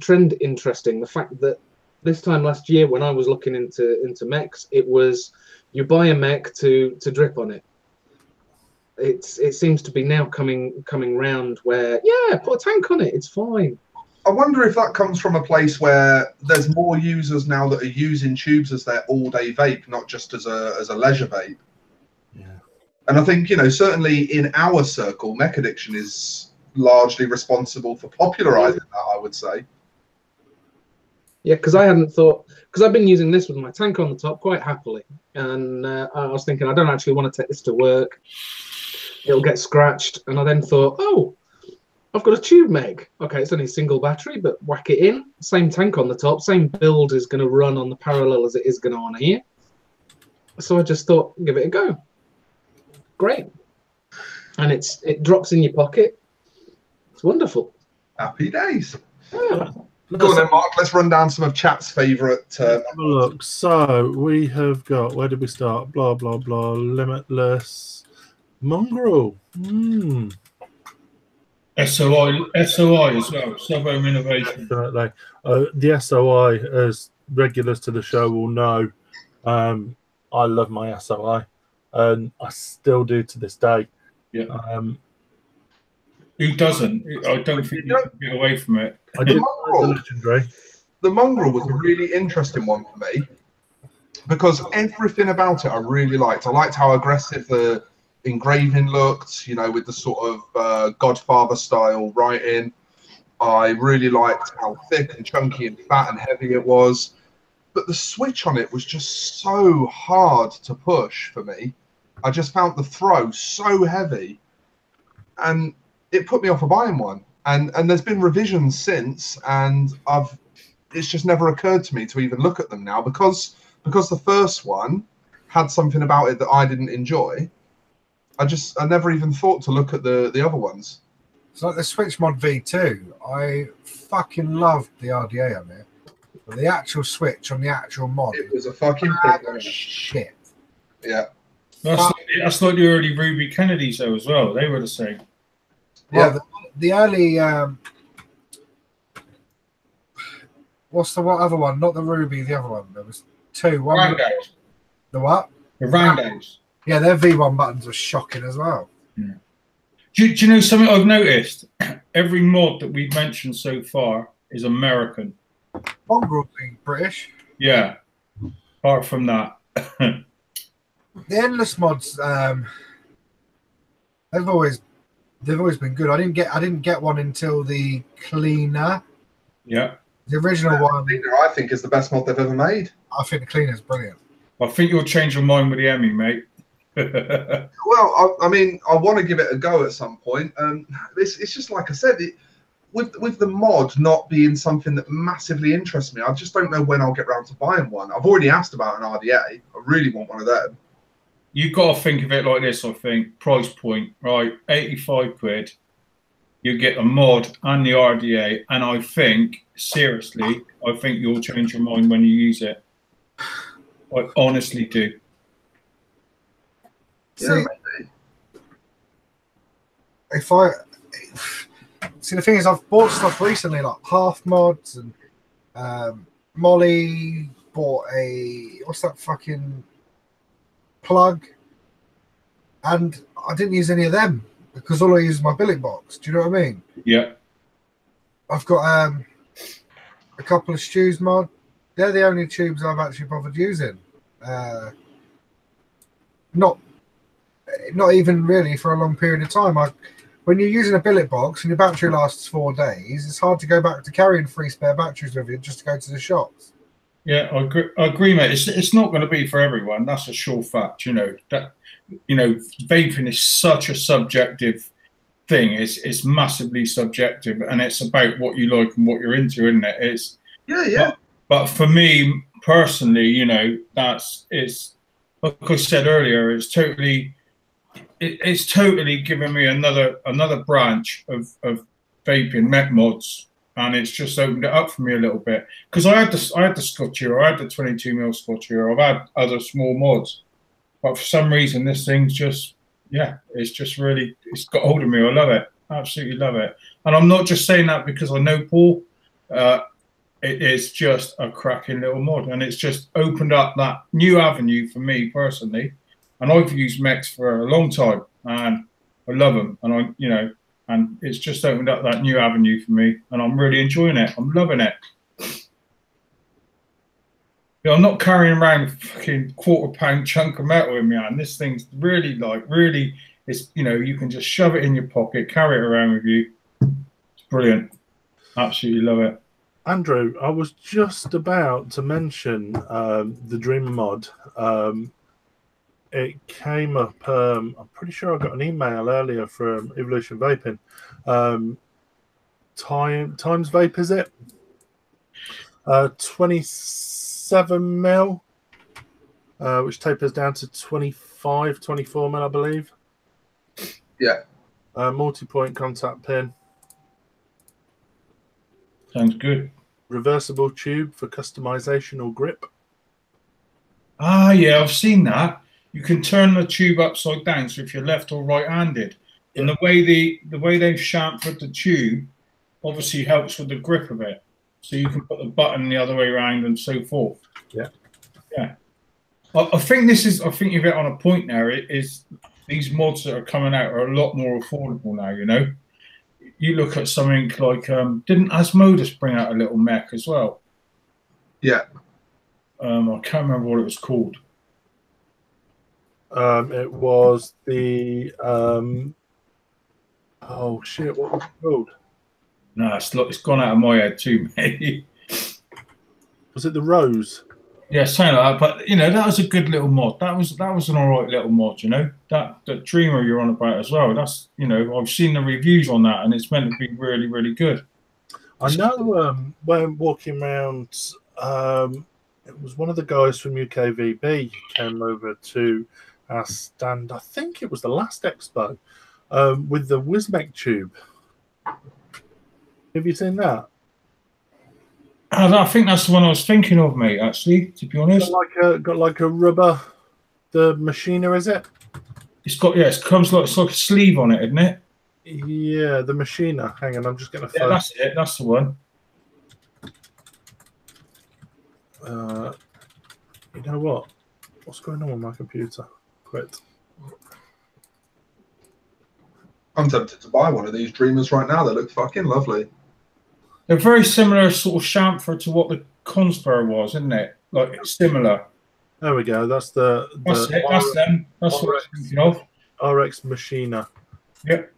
trend interesting. The fact that this time last year, when I was looking into mechs, it was you buy a mech to drip on it. It seems to be now coming round where put a tank on it, it's fine. I wonder if that comes from a place where there's more users now that are using tubes as their all-day vape, not just as a leisure vape. Yeah. And I think, certainly in our circle, mech addiction is largely responsible for popularizing that, I would say. Yeah, because I hadn't thought, because I've been using this with my tank on the top quite happily, and I was thinking I don't actually want to take this to work. It'll get scratched, and I then thought, oh, I've got a tube mech. Okay, it's only a single battery, but whack it in. Same tank on the top, same build is going to run on the parallel as it is going to on here. So I just thought, give it a go. Great, and it drops in your pocket. It's wonderful. Happy days. Yeah. Go on then, Mark. Let's run down some of chat's favourite. Have a look. So we have got. Where did we start? Blah blah blah. Limitless. Mongrel. SOI as well. Sub-Ohm Innovation. Definitely. The SOI, as regulars to the show will know, I love my SOI, and I still do to this day. Yeah. Who doesn't? I don't think you can get away from it. I did the legendary. The Mongrel was a really interesting one for me because everything about it I really liked. I liked how aggressive the engraving looked, with the sort of Godfather style writing. I really liked how thick and chunky and fat and heavy it was. But the switch on it was just so hard to push for me. I just found the throw so heavy, and it put me off of buying one. And there's been revisions since, and it's just never occurred to me to even look at them now because the first one had something about it that I didn't enjoy. I never even thought to look at the other ones. It's like the Switch Mod V2. I fucking loved the RDA on it. But the actual Switch on the actual mod, it was a fucking shit. Yeah. That's like the early Ruby Kennedys though as well. They were the same. Well, the early what other one? Not the Ruby, the other one. There was two. One the what? The Randos. Yeah, their V1 buttons were shocking as well. Yeah. Do you know something I've noticed? Every mod that we've mentioned so far is American. Mongrel being British. Yeah. Apart from that. The endless mods, they've always been good. I didn't get one until the cleaner. Yeah. The original one. Cleaner, I think, is the best mod they've ever made. I think the cleaner is brilliant. I think you'll change your mind with the Emmy, mate. Well, I mean, I want to give it a go at some point. It's just like I said, with the mod not being something that massively interests me, I just don't know when I'll get around to buying one. I've already asked about an RDA. I really want one of them. You've got to think of it like this, I think. Price point, right? 85 quid. You get the mod and the RDA. And I think, seriously, I think you'll change your mind when you use it. I honestly do. See, the thing is, I've bought stuff recently, like half mods, and Molly bought what's that fucking plug, and I didn't use any of them because all I use is my billet box. Do you know what I mean? Yeah. I've got a couple of Stews mod. They're the only tubes I've actually bothered using. not even really for a long period of time. When you're using a billet box and your battery lasts 4 days, it's hard to go back to carrying 3 spare batteries with you just to go to the shops. Yeah, I agree, mate. It's not going to be for everyone. That's a sure fact. Vaping is such a subjective thing. It's massively subjective, and it's about what you like and what you're into, isn't it? But for me personally, it's like I said earlier, it's totally given me another branch of vaping mech mods, and it's just opened it up for me a little bit, because I had the Scotchier, I had the 22mm Scotchier, I've had other small mods, but for some reason this thing's just it's got hold of me. I love it, absolutely love it. And I'm not just saying that because I know Paul. It is just a cracking little mod, and it's just opened up that new avenue for me personally. And I've used mechs for a long time, and I love them. And and it's just opened up that new avenue for me, and I'm really enjoying it. I'm loving it. I'm not carrying around a fucking £1/4 chunk of metal in me, and this thing's really it's you can just shove it in your pocket, carry it around with you. It's brilliant. Absolutely love it. Andrew, I was just about to mention the Dreamer mod. It came up, I'm pretty sure I got an email earlier from Evolution Vaping. Times Vape, is it? 27mm, which tapers down to 24mm, I believe. Yeah. Multi-point contact pin. Sounds good. Reversible tube for customization or grip. Ah, yeah, I've seen that. You can turn the tube upside down, so if you're left or right-handed. And the way they've chamfered the tube obviously helps with the grip of it. So you can put the button the other way around and so forth. Yeah. Yeah. I think you've hit on a point there. It is these mods that are coming out are a lot more affordable now, You look at something like didn't Asmodus bring out a little mech as well? Yeah. I can't remember what it was called. It was the oh shit, what was it called? No, it's gone out of my head too, mate. Was it the Rose? Yeah, something like that. But that was a good little mod. That was an alright little mod, That Dreamer you're on about as well. That's I've seen the reviews on that, and it's meant to be really, really good. I know when walking around, it was one of the guys from UK VB came over to our stand. I think it was the last expo with the Wismec tube. Have you seen that? I think that's the one I was thinking of, mate. Actually, to be honest, got like a rubber. The machiner, is it? It's like a sleeve on it, isn't it? Yeah, the machiner. Hang on, I'm just getting a phone. Yeah, that's it. That's the one. You know what? What's going on with my computer? Quit. I'm tempted to buy one of these Dreamers right now. They look fucking lovely. They're very similar sort of chamfer to what the Conspur was, isn't it? Like it's similar. There we go. That's the that's it. That's them. That's RX, what I'm thinking of. RX Machiner. Yep.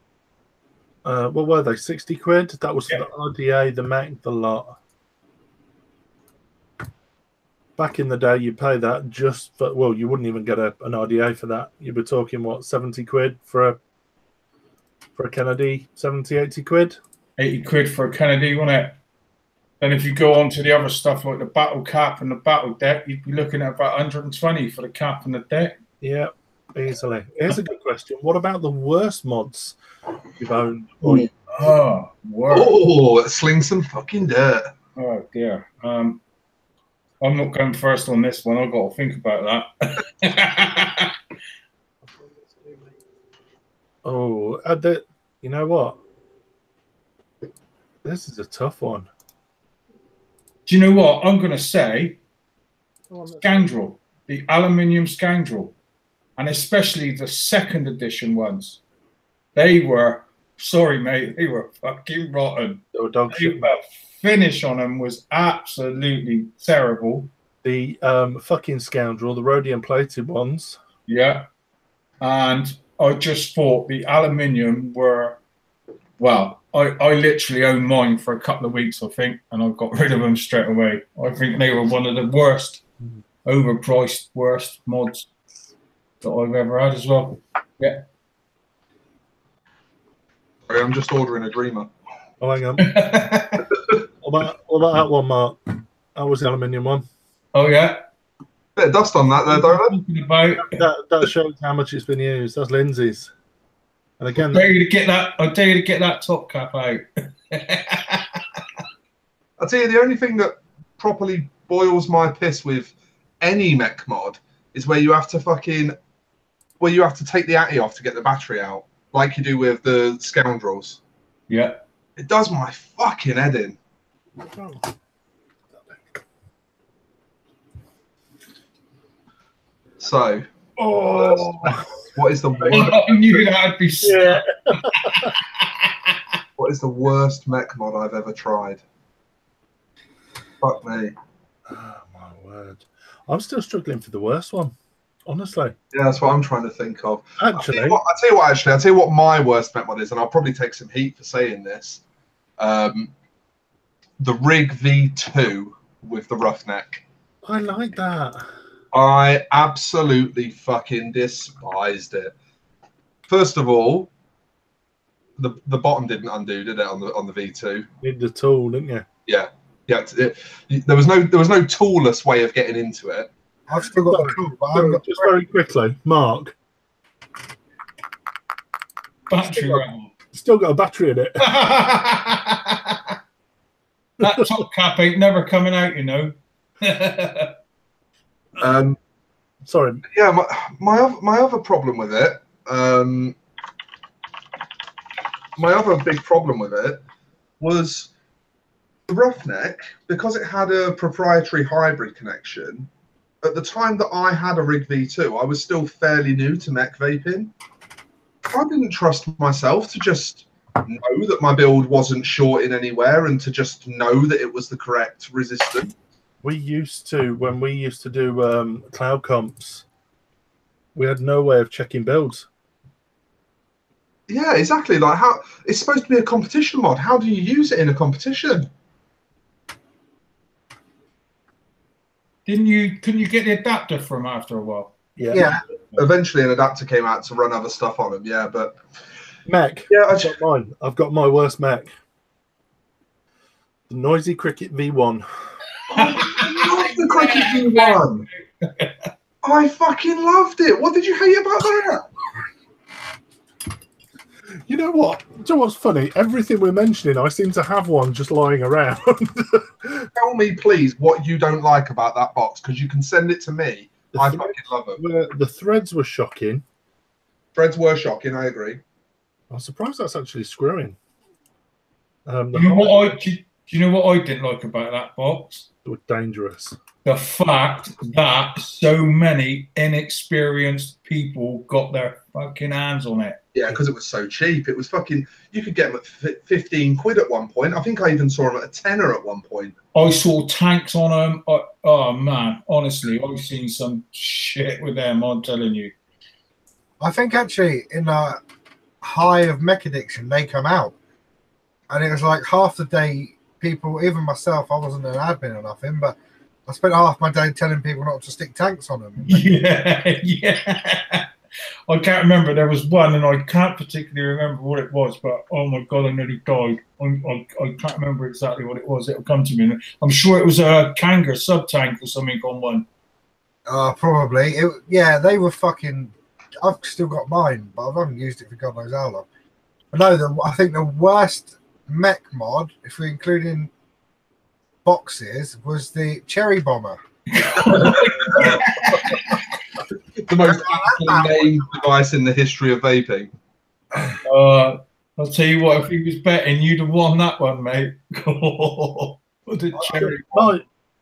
What were they? 60 quid? That was for the RDA, the Mac, the lot. Back in the day, you pay that just for, well, you wouldn't even get an RDA for that. You'd be talking, what, 70 quid for a Kennedy? 70, 80 quid? 80 quid for a Kennedy, wasn't it? Then if you go on to the other stuff like the battle cap and the battle deck, you'd be looking at about 120 for the cap and the deck. Yeah, easily. Here's a good question. What about the worst mods you've owned? Worse. Oh, sling some fucking dirt. Oh, dear. I'm not going first on this one. I've got to think about that. Oh, you know what? This is a tough one. Do you know what? I'm going to say Scoundrel, the aluminium Scoundrel, and especially the second edition ones. They were, sorry, mate, they were fucking rotten. They were dog shit. The finish on them was absolutely terrible. The fucking Scoundrel, the rhodium plated ones. Yeah. and I just thought the aluminium were, well, I literally owned mine for a couple of weeks, I think, and I got rid of them straight away. I think they were one of the worst, overpriced, worst mods that I've ever had as well. Yeah. Sorry, I'm just ordering a Dreamer. Oh, hang on. what about that one, Mark? That was the aluminium one. Oh, yeah. Bit of dust on that there, don't That shows how much it's been used. That's Lindsay's. And again, I dare you to get that top cap out. I'll tell you, the only thing that properly boils my piss with any mech mod is where you have to take the atty off to get the battery out, like you do with the Scoundrels. Yeah. It does my fucking head in. So, what is the worst? I knew that'd be yeah. What is the worst mech mod I've ever tried? Fuck me. Oh, my word. I'm still struggling for the worst one, honestly. Yeah, that's what I'm trying to think of. Actually, I'll tell you what my worst mech mod is, and I'll probably take some heat for saying this. The Rig V2 with the roughneck. I like that. I absolutely fucking despised it. First of all, the bottom didn't undo, did it, on the V2? Need the tool, didn't you? Yeah. There was no toolless way of getting into it. I've still got a tool, but I'm Just very quickly, Mark. battery ram. Still got a battery in it. That top cap ain't never coming out, you know. Sorry. Yeah, my other problem with it, my other big problem with it was the roughneck, because it had a proprietary hybrid connection. At the time that I had a Rig V2, I was still fairly new to mech vaping. I didn't trust myself to just know that my build wasn't shorting anywhere and to just know that it was the correct resistance. We used to, when we used to do cloud comps, we had no way of checking builds. Yeah, exactly. Like, how it's supposed to be a competition mod. How do you use it in a competition? Couldn't you get the adapter from after a while? Yeah. Eventually, an adapter came out to run other stuff on them. Yeah, but Mech. yeah, I've got mine. I've got my worst mech. The Noisy Cricket V1. I love the Cricket V1. I fucking loved it. What did you hate about that? You know what? Do you know what's funny? Everything we're mentioning, I seem to have one just lying around. Tell me, please, what you don't like about that box, because you can send it to me. I fucking love them. The threads were shocking. Threads were shocking, I agree. I'm surprised that's actually screwing. Do you know what I didn't like about that box? They were dangerous. The fact that so many inexperienced people got their fucking hands on it. Yeah, because it was so cheap. It was fucking, you could get them at 15 quid at one point. I think I even saw them at a tenner at one point. I saw tanks on them. Oh, man. Honestly, I've seen some shit with them, I'm telling you. I think actually in a high of mech addiction, they come out. And it was like half the day, people, even myself, I wasn't an admin or nothing, but I spent half my day telling people not to stick tanks on them. Yeah. I can't remember. There was one, and I can't particularly remember what it was, but oh my God, I nearly died. I can't remember exactly what it was. It'll come to me. I'm sure it was a Kanga sub-tank or something on one. Probably. Yeah, they were fucking... I've still got mine, but I haven't used it for God knows how long. But no, I think the worst mech mod, if we're including boxes, was the Cherry Bomber. The most named device in the history of vaping. I'll tell you what, if he was betting, you'd have won that one, mate. The cherry.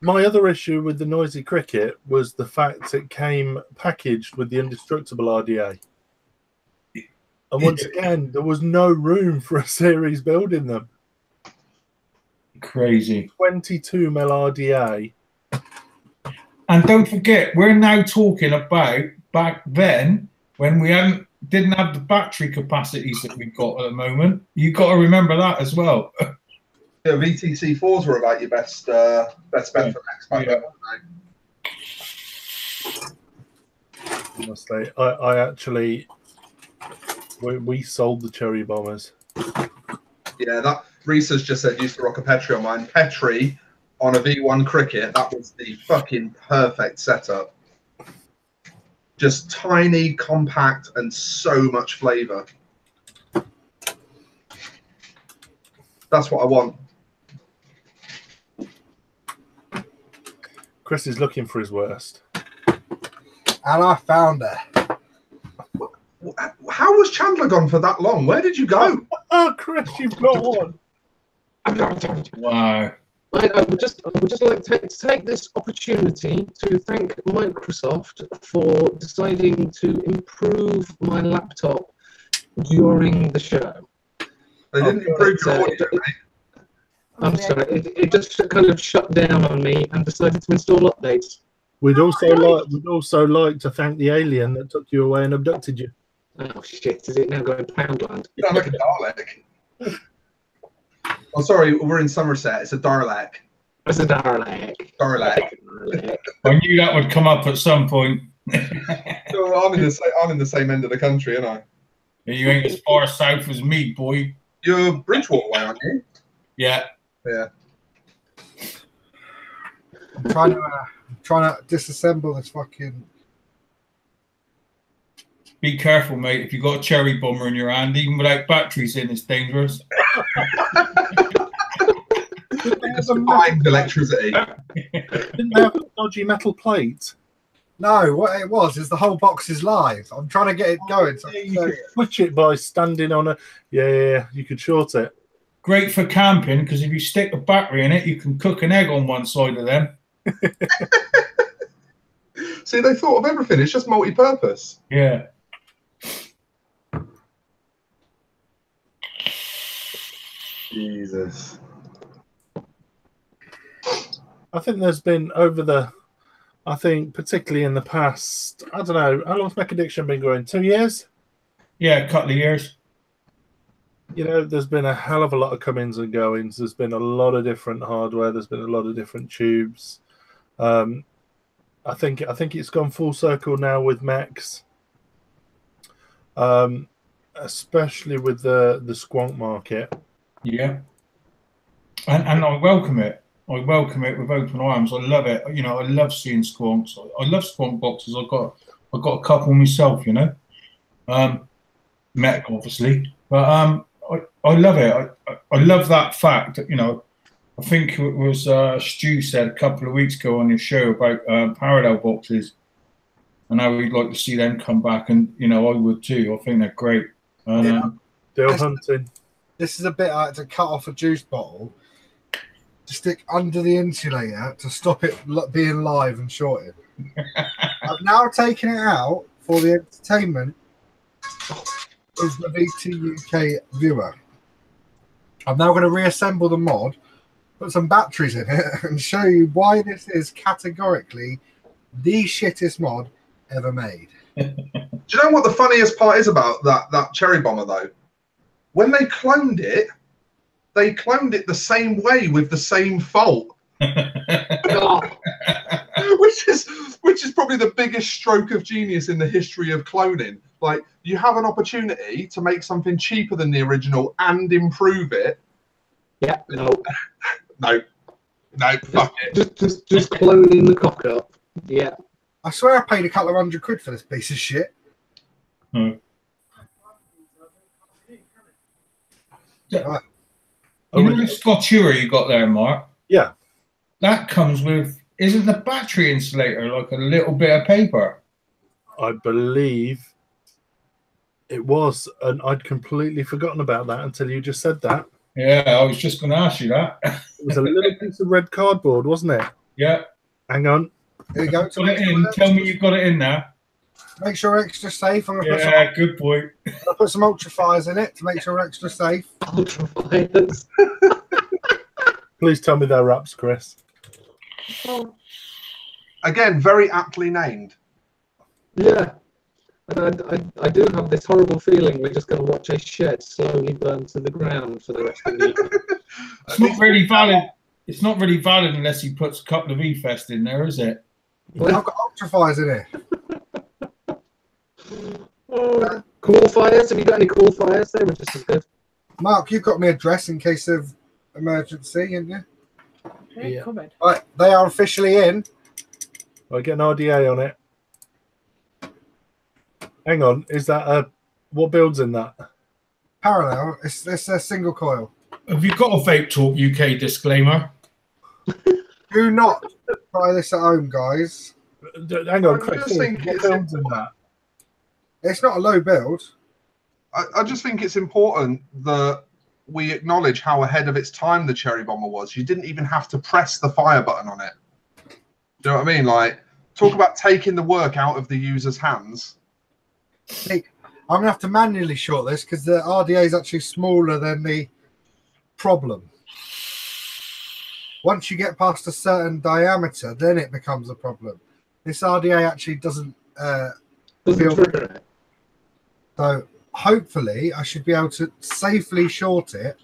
My other issue with the Noisy Cricket was the fact it came packaged with the indestructible RDA. And once again, there was no room for a series build in them. Crazy. 22 mil RDA. And don't forget, we're now talking about back then when we didn't have the battery capacities that we've got at the moment. You've got to remember that as well. Yeah, VTC4s were about your best bet for next back then, weren't they? Honestly, I actually we sold the cherry bombers. Yeah, that Reese has just said used to rock a Petri on mine. Petri on a V1 cricket, that was the fucking perfect setup. Just tiny, compact, and so much flavour. That's what I want. Chris is looking for his worst. And I found her. How was Chandler gone for that long? Where did you go? Oh, Chris, you've got one. Wow. I would just like to take this opportunity to thank Microsoft for deciding to improve my laptop during the show. They didn't improve your audio, mate. I'm sorry, it just kind of shut down on me and decided to install updates. We'd also like to thank the alien that took you away and abducted you. Oh shit! Is it now going Poundland? You sound like a Dalek. Oh, sorry, we're in Somerset. It's a Darlek. It's a Darlek. Darlek. I knew that would come up at some point. So I'm in the same end of the country, aren't I? You ain't as far south as me, boy. You're Bridgewater way, aren't you? Yeah. Yeah. I'm trying to disassemble this fucking. Be careful, mate. If you've got a cherry bomber in your hand, even without batteries in, it's dangerous. Just combined electricity. Didn't they have a dodgy metal plate? No, what it was is the whole box is live. I'm trying to get it going. So Yeah, you could switch it by standing on a. Yeah, you could short it. Great for camping, because if you stick a battery in it, you can cook an egg on one side of them. See, they thought of everything. It's just multi-purpose. Yeah. Jesus. I think there's been I think particularly in the past, I don't know, how long's Mech Addiction been going? 2 years? Yeah, a couple of years. You know, there's been a hell of a lot of come-ins and goings. There's been a lot of different hardware. There's been a lot of different tubes. I think it's gone full circle now with mechs, especially with the squonk market. Yeah. And I welcome it. I welcome it with open arms. I love it. You know, I love seeing squonks. I love squonk boxes. I've got a couple myself, you know. Mech, obviously. But I love it. I love that fact that, you know, I think it was Stu said a couple of weeks ago on your show about parallel boxes and how we'd like to see them come back, and you know I would too. I think they're great. Still hunting. This is a bit like to cut off a juice bottle to stick under the insulator to stop it being live and shorted. I've now taken it out for the entertainment of the VT UK viewer. I'm now going to reassemble the mod, put some batteries in it, and show you why this is categorically the shittest mod ever made. Do you know what the funniest part is about that cherry bomber though? When they cloned it the same way with the same fault. which is probably the biggest stroke of genius in the history of cloning. Like, you have an opportunity to make something cheaper than the original and improve it. Yeah, no, fuck it. Just cloning the cock up. Yeah. I swear I paid a couple of £100 for this piece of shit. Hmm. Right. You know the Scottura you got there, Mark? Yeah. That comes with, isn't the battery insulator like a little bit of paper? I believe it was, and I'd completely forgotten about that until you just said that. Yeah, I was just going to ask you that. It was a little piece of red cardboard, wasn't it? Yeah. Hang on. Here you go. Got it in. Tell me you got it in there. Make sure extra safe. I'm gonna Yeah, good boy. put some ultrafires in it to make sure extra safe. Ultrafires. Please tell me they're wraps, Chris. Again, very aptly named. Yeah. I do have this horrible feeling we're just going to watch a shed slowly burn to the ground for the rest of the year. It's not really valid. It's not really valid unless he puts a couple of E-Fest in there, is it? Well, I've got ultrafires in here. Cool fires? Have you got any cool fires? They were just as good. Mark, you've got me a dress in case of emergency, haven't you? Yeah. Covered. Right, they are officially in. I get an RDA on it. Hang on, is that what build's in that? Parallel. It's a single coil. Have you got a Vape Talk UK disclaimer? Do not try this at home, guys. Hang on, I Chris. just think What it's build's in that? It's not a low build. I just think it's important that we acknowledge how ahead of its time the Cherry Bomber was. You didn't even have to press the fire button on it. Do you know what I mean? Like, talk about taking the work out of the user's hands. See, I'm going to have to manually short this because the RDA is actually smaller than the problem. Once you get past a certain diameter, then it becomes a problem. This RDA actually doesn't Trigger it. So hopefully I should be able to safely short it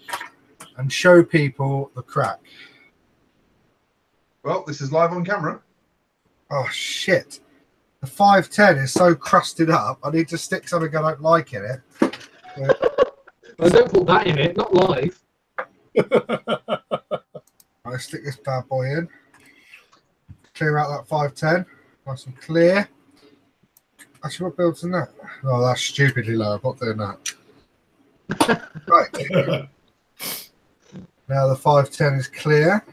and show people the crack. Well, this is live on camera. Oh, shit. The 510 is so crusted up, I need to stick something I don't like in it. Well, don't put that in it, not live. I'll stick this bad boy in. Clear out that 510. Nice and clear. Actually, what build's in that? Oh, that's stupidly low. I'm not doing that. Right. Now the 510 is clear.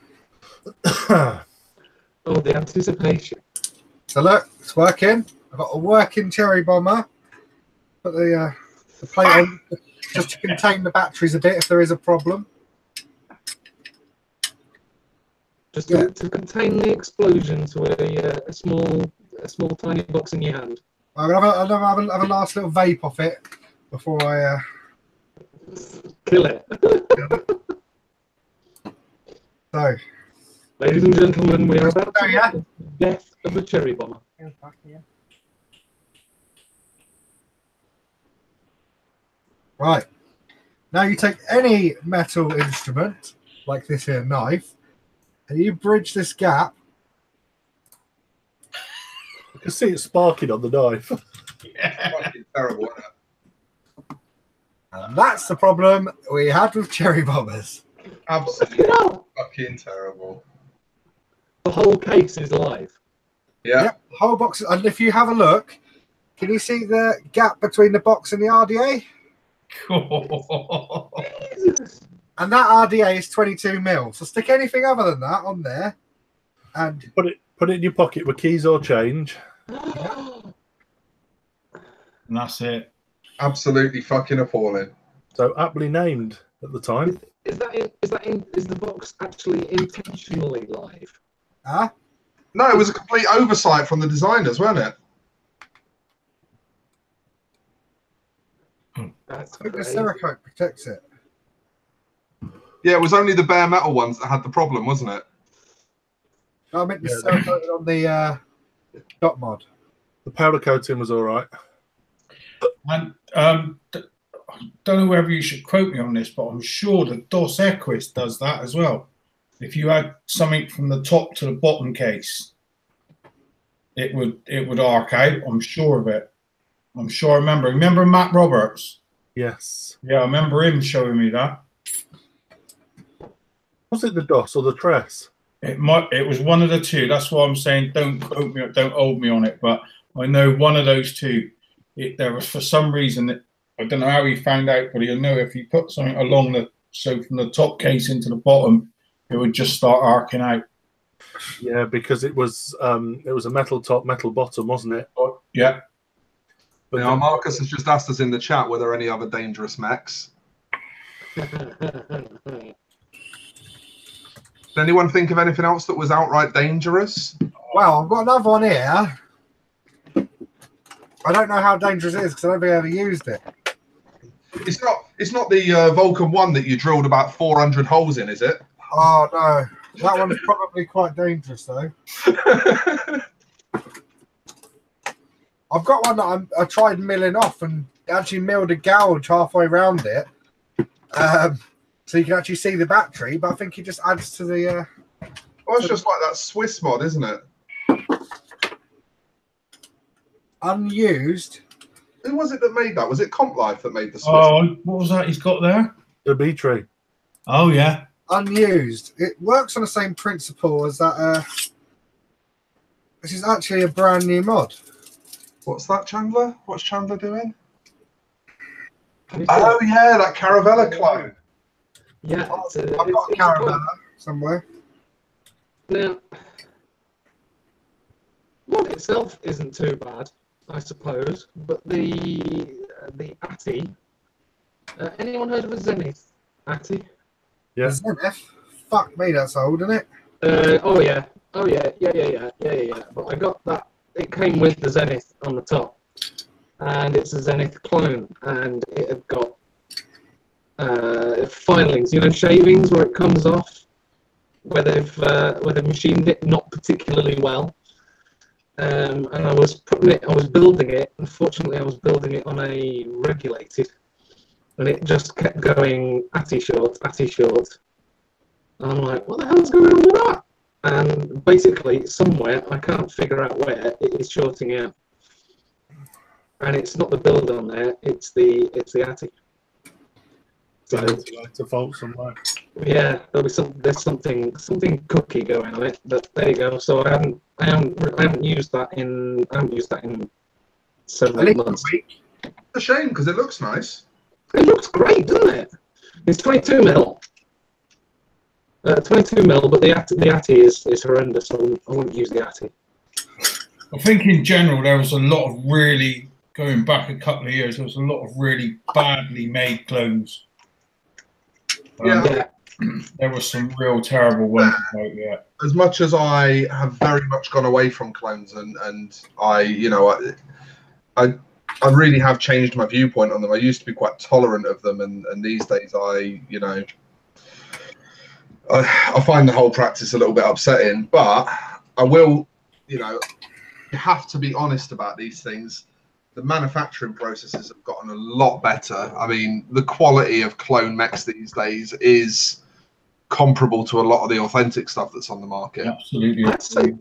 Oh, the anticipation. So look, it's working. I've got a working Cherry Bomber. Put the plate on just to contain the batteries a bit if there is a problem. Just to contain the explosion to a small tiny box in your hand. I'm gonna have a last little vape off it before I Kill it. So, Ladies and gentlemen, we are about to yeah. the death of the Cherry Bomber. right. Now you take any metal instrument, like this here knife, and you bridge this gap. I can see it sparking on the knife. Fucking terrible, isn't it? And that's the problem we had with Cherry Bombers. Absolutely fucking terrible. The whole case is live. Yeah. Yep, whole box. And if you have a look, can you see the gap between the box and the RDA? And that RDA is 22 mil. So stick anything other than that on there, and Put it in your pocket with keys or change. And that's it. Absolutely fucking appalling. So aptly named at the time. Is the box actually intentionally live? huh? No, it was a complete oversight from the designers, wasn't it? That's I think the crazy. Cerakote protects it. Yeah, it was only the bare metal ones that had the problem, wasn't it? No, I meant the Yeah. Cerakote on the dot mod. The powder coating was all right. And don't know whether you should quote me on this, but I'm sure the DOS Equus does that as well. If you had something from the top to the bottom case, it would arc out. I'm sure of it. I'm sure I remember. Remember Matt Roberts? Yes. Yeah, I remember him showing me that. Was it the DOS or the Tress? It was one of the two. That's why I'm saying don't quote me, don't hold me on it. But I know one of those two. There was, for some reason, I don't know how he found out, but he'll know if you put something along so from the top case into the bottom, it would just start arcing out. Yeah, because it was a metal top, metal bottom, wasn't it? Oh, yeah. But Now, Marcus has just asked us in the chat whether there are any other dangerous mechs. Did anyone think of anything else that was outright dangerous? Well, I've got another one here. I don't know how dangerous it is because I don't think I ever used it. It's not the Vulcan 1 that you drilled about 400 holes in, is it? Oh no, that one's probably quite dangerous though. I've got one that I tried milling off and actually milled a gouge halfway around it, so you can actually see the battery. But I think it just adds to the. Well, it's just like that Swiss mod, isn't it? Unused. Who was it that made that? Was it Comp Life that made the Swiss? Oh, what was that he's got there? The B tree. Oh, yeah. Unused. It works on the same principle as that. This is actually a brand new mod. What's that, Chandler? What's Chandler doing? Oh, yeah, that Caravella clone. Yeah, I've got a Caravella somewhere. Now, mod itself isn't too bad, I suppose, but the ATI. Anyone heard of a Zenith ATI? Yeah. Zenith? Fuck me, that's old, isn't it? Oh yeah. But I got that. It came with the Zenith on the top, and it's a Zenith clone, and it had got filings, you know, shavings where it comes off, where they've machined it not particularly well. And I was building it. Unfortunately, I was building it on a regulated, and it just kept going ATI short. And I'm like, what the hell's going on with that? And basically, somewhere, I can't figure out where, it is shorting out. And it's not the build on there, it's the ATI. So It's a fault somewhere. yeah, there's something cookie going on it, but there you go. So I haven't used that in 7 months. It's a shame because it looks nice. It looks great, doesn't it? It's 22 mil. 22 mil, but the ATI is horrendous. I wouldn't use the ATI. I think in general there was a lot of really, going back a couple of years, there was a lot of really badly made clones. Yeah. There were some real terrible ones out there. As much as I have very much gone away from clones and I really have changed my viewpoint on them. I used to be quite tolerant of them, and these days I find the whole practice a little bit upsetting, but I will, you have to be honest about these things. The manufacturing processes have gotten a lot better. I mean, the quality of clone mechs these days is comparable to a lot of the authentic stuff that's on the market. Absolutely. I'd say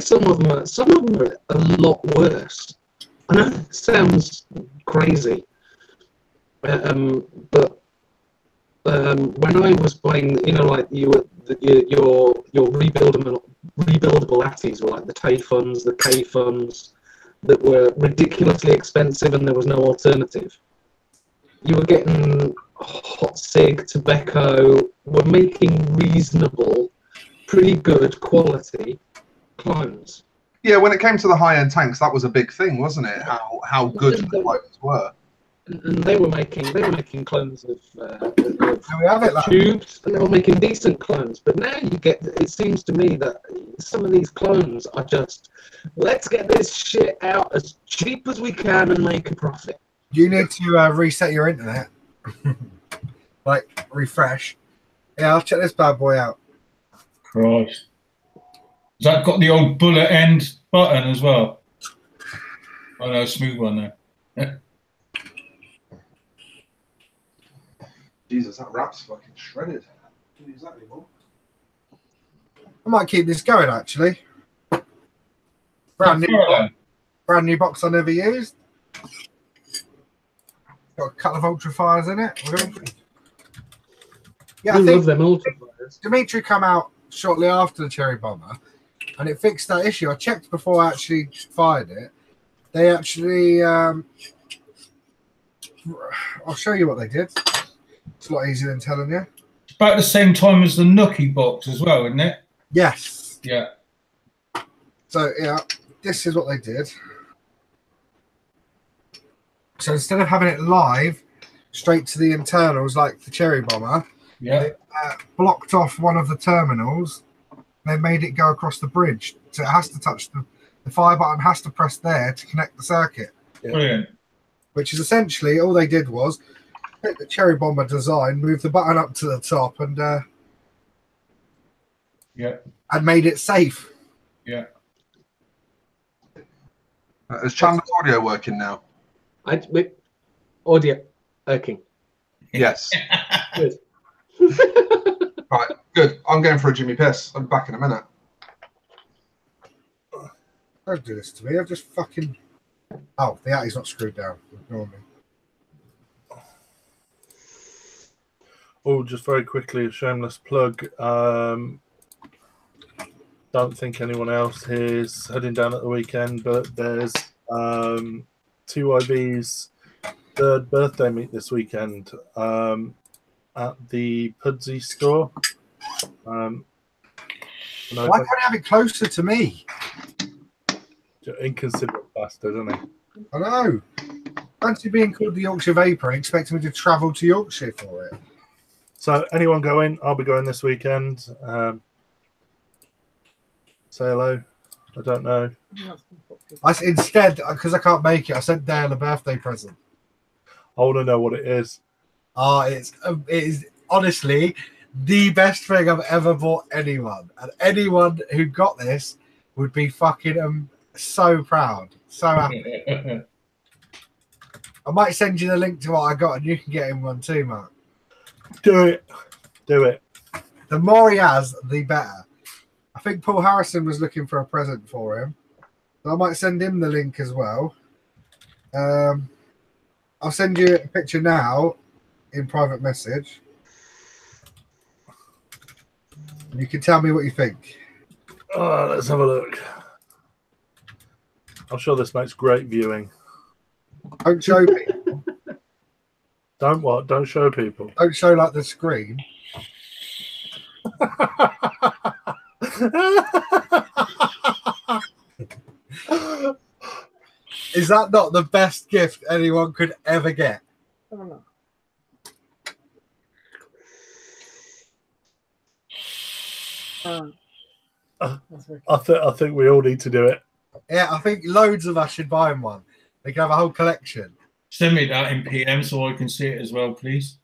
some of them are a lot worse. I know it sounds crazy, but when I was buying, like your rebuildable ATIs were like the Tayfuns, the K-Funs, that were ridiculously expensive and there was no alternative. You were getting Hot Sig, Tobacco, were making reasonable, pretty good quality clones. Yeah, when it came to the high-end tanks, that was a big thing, wasn't it? How good the clones were. And they were making clones of tubes, and they were making decent clones. But now it seems to me that some of these clones are just, let's get this shit out as cheap as we can and make a profit. You need to reset your internet, like refresh. Yeah, I'll check this bad boy out. Christ. Has that got the old bullet end button as well? Oh no, smooth one there. Jesus, that wrap's fucking shredded. Can't use that anymore. I might keep this going actually. Brand new box I never used. Got a couple of ultrafires in it. Yeah, I love them ultrafires. Dimitri come out shortly after the Cherry Bomber, and it fixed that issue. I checked before I actually fired it. They actually, I'll show you what they did. It's a lot easier than telling you. It's about the same time as the Nookie box as well, isn't it? Yes. Yeah. So yeah, this is what they did. So instead of having it live straight to the internals like the Cherry Bomber, they blocked off one of the terminals. They made it go across the bridge, so it has to touch the fire button has to press there to connect the circuit. Brilliant. Which is essentially all they did was take the Cherry Bomber design, move the button up to the top, and made it safe. Yeah. Is Chandler's audio working now? Audio working. Yes. Good. Right, good. I'm going for a Jimmy piss. I'll be back in a minute. Don't do this to me. I've just fucking. Oh, the atty's not screwed down. Ignore me. Oh, just very quickly, a shameless plug. Don't think anyone else is heading down at the weekend, but there's 2IB's third birthday meet this weekend at the Pudsey store. Why can't you have it closer to me? Inconsiderate bastard, isn't he? I know. Fancy being called the Yorkshire Vapor and expecting me to travel to Yorkshire for it. So, anyone going? I'll be going this weekend. Say hello. I don't know. Instead, because I can't make it, I sent Dale a birthday present. I want to know what it is. Oh, it is honestly the best thing I've ever bought anyone. And anyone who got this would be fucking so proud. So happy. I might send you the link to what I got and you can get him one too, Mark. Do it. Do it. The more he has, the better. I think Paul Harrison was looking for a present for him. So I might send him the link as well. I'll send you a picture now in private message. And you can tell me what you think. Oh, let's have a look. I'm sure this makes great viewing. Don't show people. Don't what? Don't show people. Don't show like the screen. Is that not the best gift anyone could ever get? I don't know. I think we all need to do it. Yeah, I think loads of us should buy him one. They can have a whole collection. Send me that in PM so I can see it as well, please.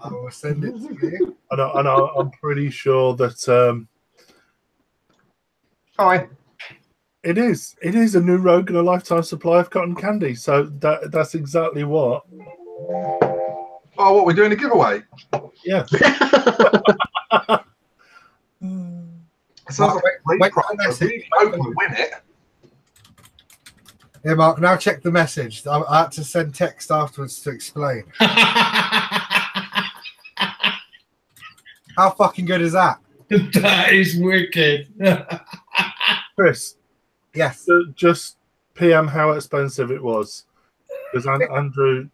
I will send it to you. I know. I'm pretty sure that Hi. it is a new Rogue and a lifetime supply of cotton candy. So that's exactly what. Oh, what, we're doing a giveaway? Yeah. Sounds like a great wait prize. for the I message. really hope we win it. Yeah, Mark, now check the message. I had to send text afterwards to explain. How fucking good is that? That is wicked. Chris, Yes. just PM how expensive it was. Because Andrew,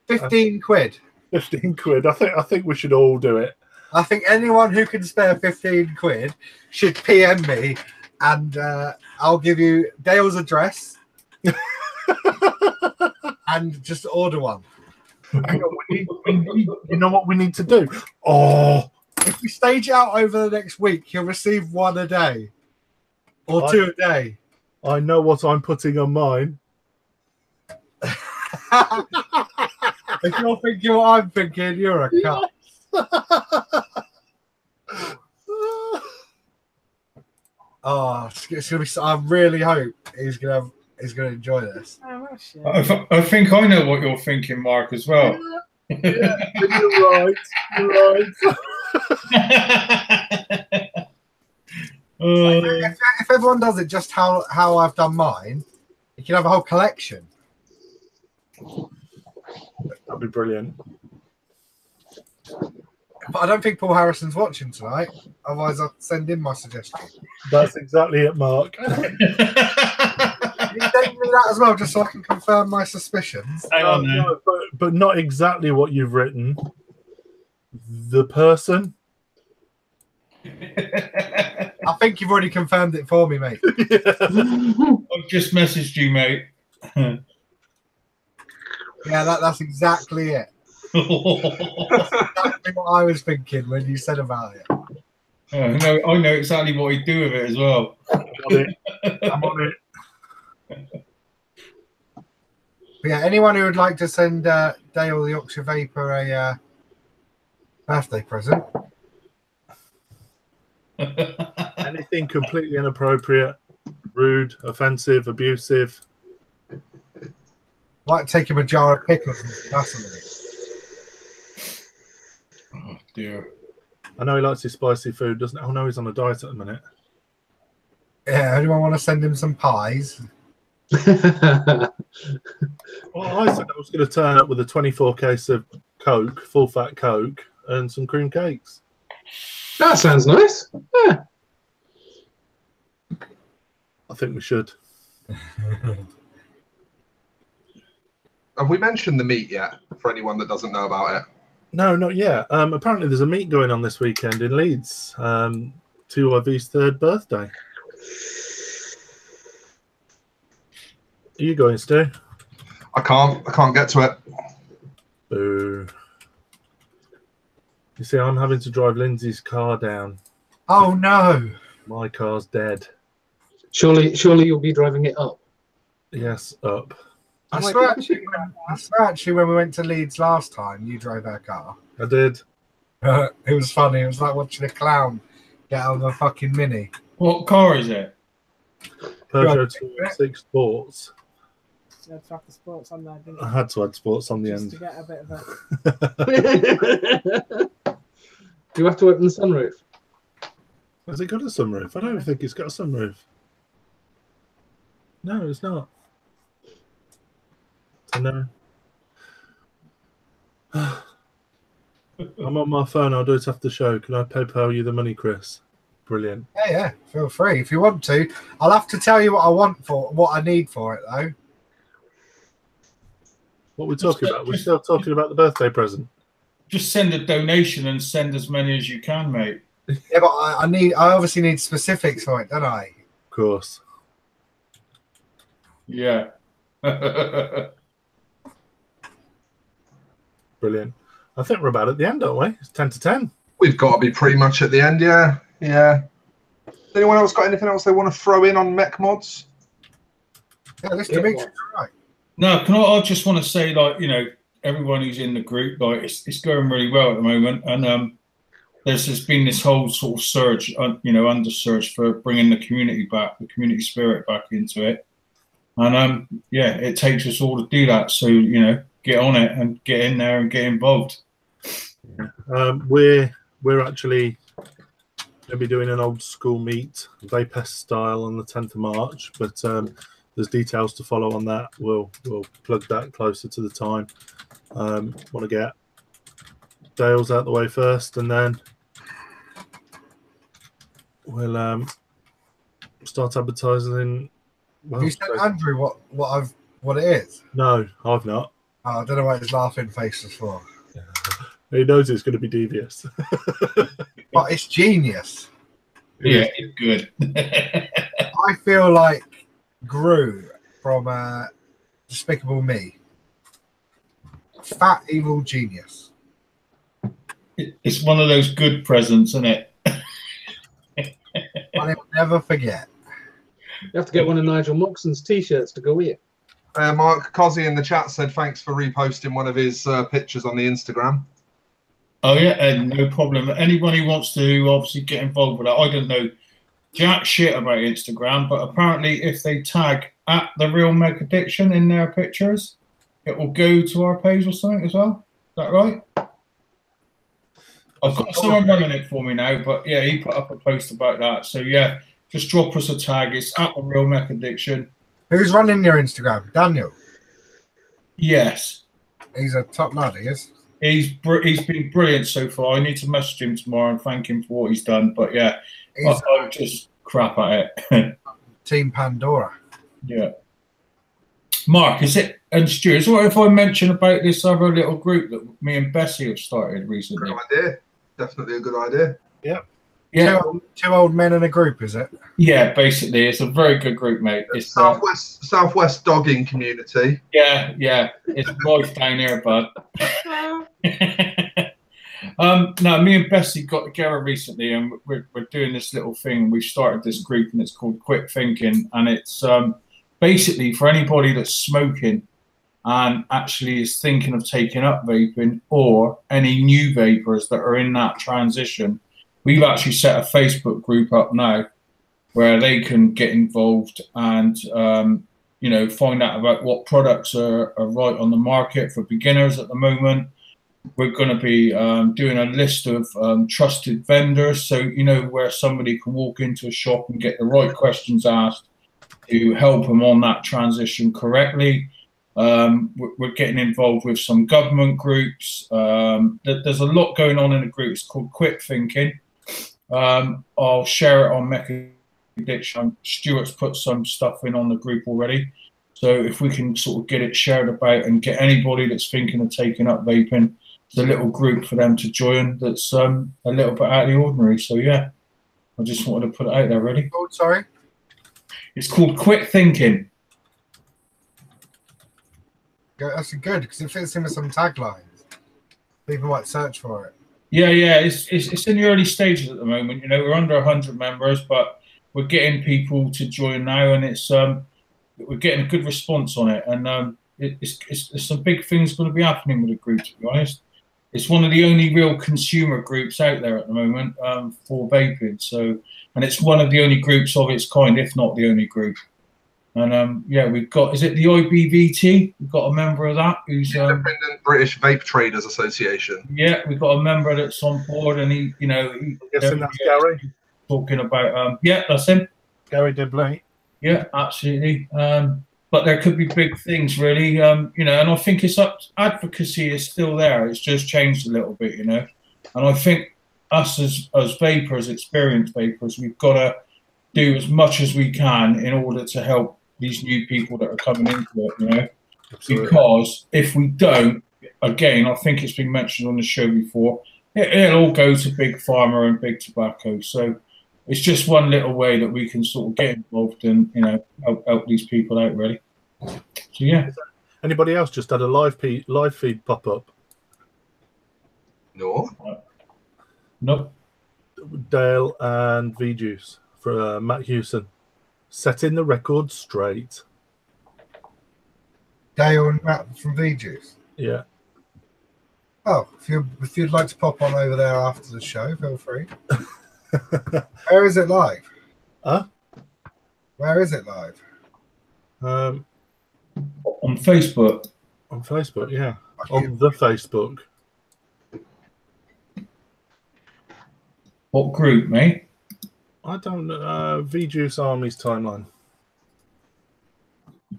15 quid. 15 quid. I think we should all do it. I think anyone who can spare 15 quid should PM me and I'll give you Dale's address and just order one. Hang on, you know what we need to do? Oh, If we stage it out over the next week, you'll receive one a day or two a day. I know what I'm putting on mine. If you're thinking what I'm thinking, you're a cunt. Oh, it's gonna be. I really hope he's gonna enjoy this. Oh, shit. I think I know what you're thinking, Mark, as well. Yeah, you're right. You're right. If everyone does it just how I've done mine, you can have a whole collection. That'd be brilliant. But I don't think Paul Harrison's watching tonight. Otherwise, I'll send him my suggestion. That's exactly it, Mark. Can you send me that as well, just so I can confirm my suspicions? Hang on, then. No, but not exactly what you've written. The person. I think you've already confirmed it for me, mate. I've just messaged you, mate. Yeah, that's exactly it. Exactly what I was thinking when you said about it. I know exactly what he'd do with it as well. I'm on it. But yeah, anyone who would like to send Dale the Yorkshire Vapor a birthday present, Anything completely inappropriate. rude, offensive, abusive. Like take him a jar of pickles and gasoline. Oh dear. I know he likes his spicy food, doesn't he? Oh no, he's on a diet at the minute. Yeah, anyone want to send him some pies? Well, I said I was going to turn up with a 24 case of Coke, full fat Coke, and some cream cakes. That sounds nice. Yeah. I think we should. Have we mentioned the meet yet? For anyone that doesn't know about it. No, not yet. Apparently, there's a meet going on this weekend in Leeds. 2IV's 3rd birthday. Are you going, Stu? I can't get to it. Boo. You see, I'm having to drive Lindsay's car down. Oh no! My car's dead. Surely you'll be driving it up. Yes, up. I swear actually when we went to Leeds last time, you drove our car. I did. It was funny. It was like watching a clown get out of a fucking Mini. What car is it? Peugeot 206 Sports. You had to have the sports on there, didn't you? I had to add sports on the Just end. to get a bit of a... Do you have to open the sunroof? Has it got a sunroof? I don't think it's got a sunroof. No, it's not. So no. I'm on my phone. I'll do it after the show. Can I PayPal you the money, Chris? Brilliant. Yeah, feel free if you want to. I'll have to tell you what I need for it though. What we're talking about? We're still talking about the birthday present. Just send a donation and send as many as you can, mate. Yeah, but I obviously need specifics for it, don't I? Of course. Yeah. Brilliant. I think we're about at the end, aren't we? It's 10 to 10. We've got to be pretty much at the end, yeah. Yeah. Anyone else got anything else they want to throw in on mech mods? Yeah, this Dimitri's right. No, I just want to say, like, you know, everyone who's in the group, like, it's going really well at the moment, and there's been this whole sort of surge, you know, under surge for bringing the community back, the community spirit back into it, and yeah, it takes us all to do that. So, you know, get on it and get in there and get involved. We're actually going to be doing an old school meet, Vape style, on the 10th of March, but there's details to follow on that. We'll plug that closer to the time. Want to get Dale's out the way first, and then we'll start advertising. Well, Have you sent Andrew what it is? No, I've not. Oh, I don't know what his laughing face is for. He knows it's going to be devious. But it's genius. Yeah, it's good. I feel like Gru from Despicable Me. Fat evil genius. It's one of those good presents, isn't it? I'll never forget. You have to get one of Nigel Moxon's t-shirts to go with it. Mark Cozzy in the chat said thanks for reposting one of his pictures on the Instagram. Oh yeah, no problem. Anyone who wants to obviously get involved with that, I don't know jack shit about Instagram, but apparently if they tag at the Real Mech Addiction in their pictures, it will go to our page or something as well. Is that right? I've got someone running it for me now, but yeah, he put up a post about that. So yeah, just drop us a tag. It's at the Real Mech Addiction. Who's running your Instagram? Daniel. Yes. He's a top lad, he is. He's been brilliant so far. I need to message him tomorrow and thank him for what he's done. But yeah, I'm just crap at it. Team Pandora. Yeah. Mark, is it, and Stu, is it what if I mention about this other little group that me and Bessie have started recently? Good idea. Definitely a good idea. Yep. Yeah. Two old men in a group, is it? Yeah, basically, it's a very good group, mate. It's Southwest dogging community. Yeah, it's life down here, bud. No, me and Bessie got together recently, and we're doing this little thing. We've started this group, and it's called Quick Thinking, and it's basically for anybody that's smoking and actually is thinking of taking up vaping, or any new vapors that are in that transition. We've actually set a Facebook group up now, where they can get involved and you know, find out about what products are right on the market for beginners at the moment. We're going to be doing a list of trusted vendors, so you know, where somebody can walk into a shop and get the right questions asked to help them on that transition correctly. We're getting involved with some government groups. There's a lot going on in the group. It's called Quick Thinking. I'll share it on Mech Addiction. Stuart's put some stuff in on the group already. So if we can sort of get it shared about and get anybody that's thinking of taking up vaping, there's a little group for them to join that's a little bit out of the ordinary. So yeah, I just wanted to put it out there, ready? Oh, sorry. It's called Quick Thinking. That's good because it fits in with some taglines. People might search for it. Yeah, it's in the early stages at the moment. You know, we're under 100 members, but we're getting people to join now, and it's we're getting a good response on it. And it's some big things going to be happening with the group. To be honest, it's one of the only real consumer groups out there at the moment for vaping. So, and it's one of the only groups of its kind, if not the only group. And yeah, we've got, is it the IBVT? We've got a member of that who's Independent British Vape Traders Association. Yeah, we've got a member that's on board, and he, you know, I'm guessing that's Gary. Talking about yeah, that's him. Gary Dibley. Yeah, absolutely. But there could be big things, really. You know, and I think it's advocacy is still there. It's just changed a little bit, you know. And I think us as vapors, experienced vapors, we've got to do as much as we can in order to help these new people that are coming into it, you know. Absolutely. Because if we don't, again, I think it's been mentioned on the show before, it'll all go to big pharma and big tobacco. So it's just one little way that we can sort of get involved and, you know, help these people out, really. So yeah. Anybody else just had a live feed pop up? No. Nope. Dale and V Juice for Matt Hewson, setting the record straight. Dale and Matt from V-Juice. Yeah. Oh, if you'd like to pop on over there after the show, feel free. Where is it live? Huh? Where is it live? On Facebook. On Facebook, yeah. On the Facebook. What group, mate? I don't know. V-Juice Army's timeline.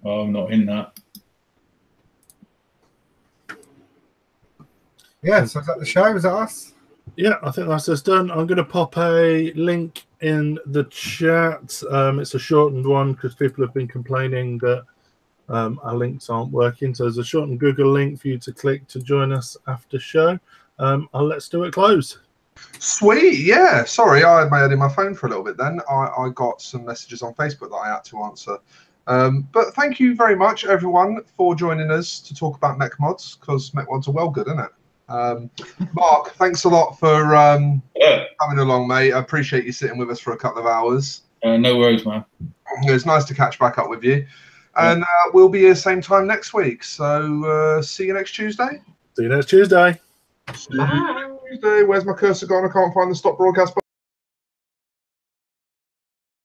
Oh, I'm not in that. Yeah, so is that the show? Is that us? Yeah, I think that's us done. I'm going to pop a link in the chat. It's a shortened one because people have been complaining that our links aren't working. So there's a shortened Google link for you to click to join us after show. Let's do it close. Sweet, yeah. Sorry, I had my head in my phone for a little bit then. I got some messages on Facebook that I had to answer. But thank you very much, everyone, for joining us to talk about Mech Mods, because Mech Mods are well good, isn't it? Mark, thanks a lot for coming along, mate. I appreciate you sitting with us for a couple of hours. No worries, man. It was nice to catch back up with you. And we'll be here same time next week. So see you next Tuesday. See you next Tuesday. Tuesday. Where's my cursor gone? I can't find the stop broadcast button.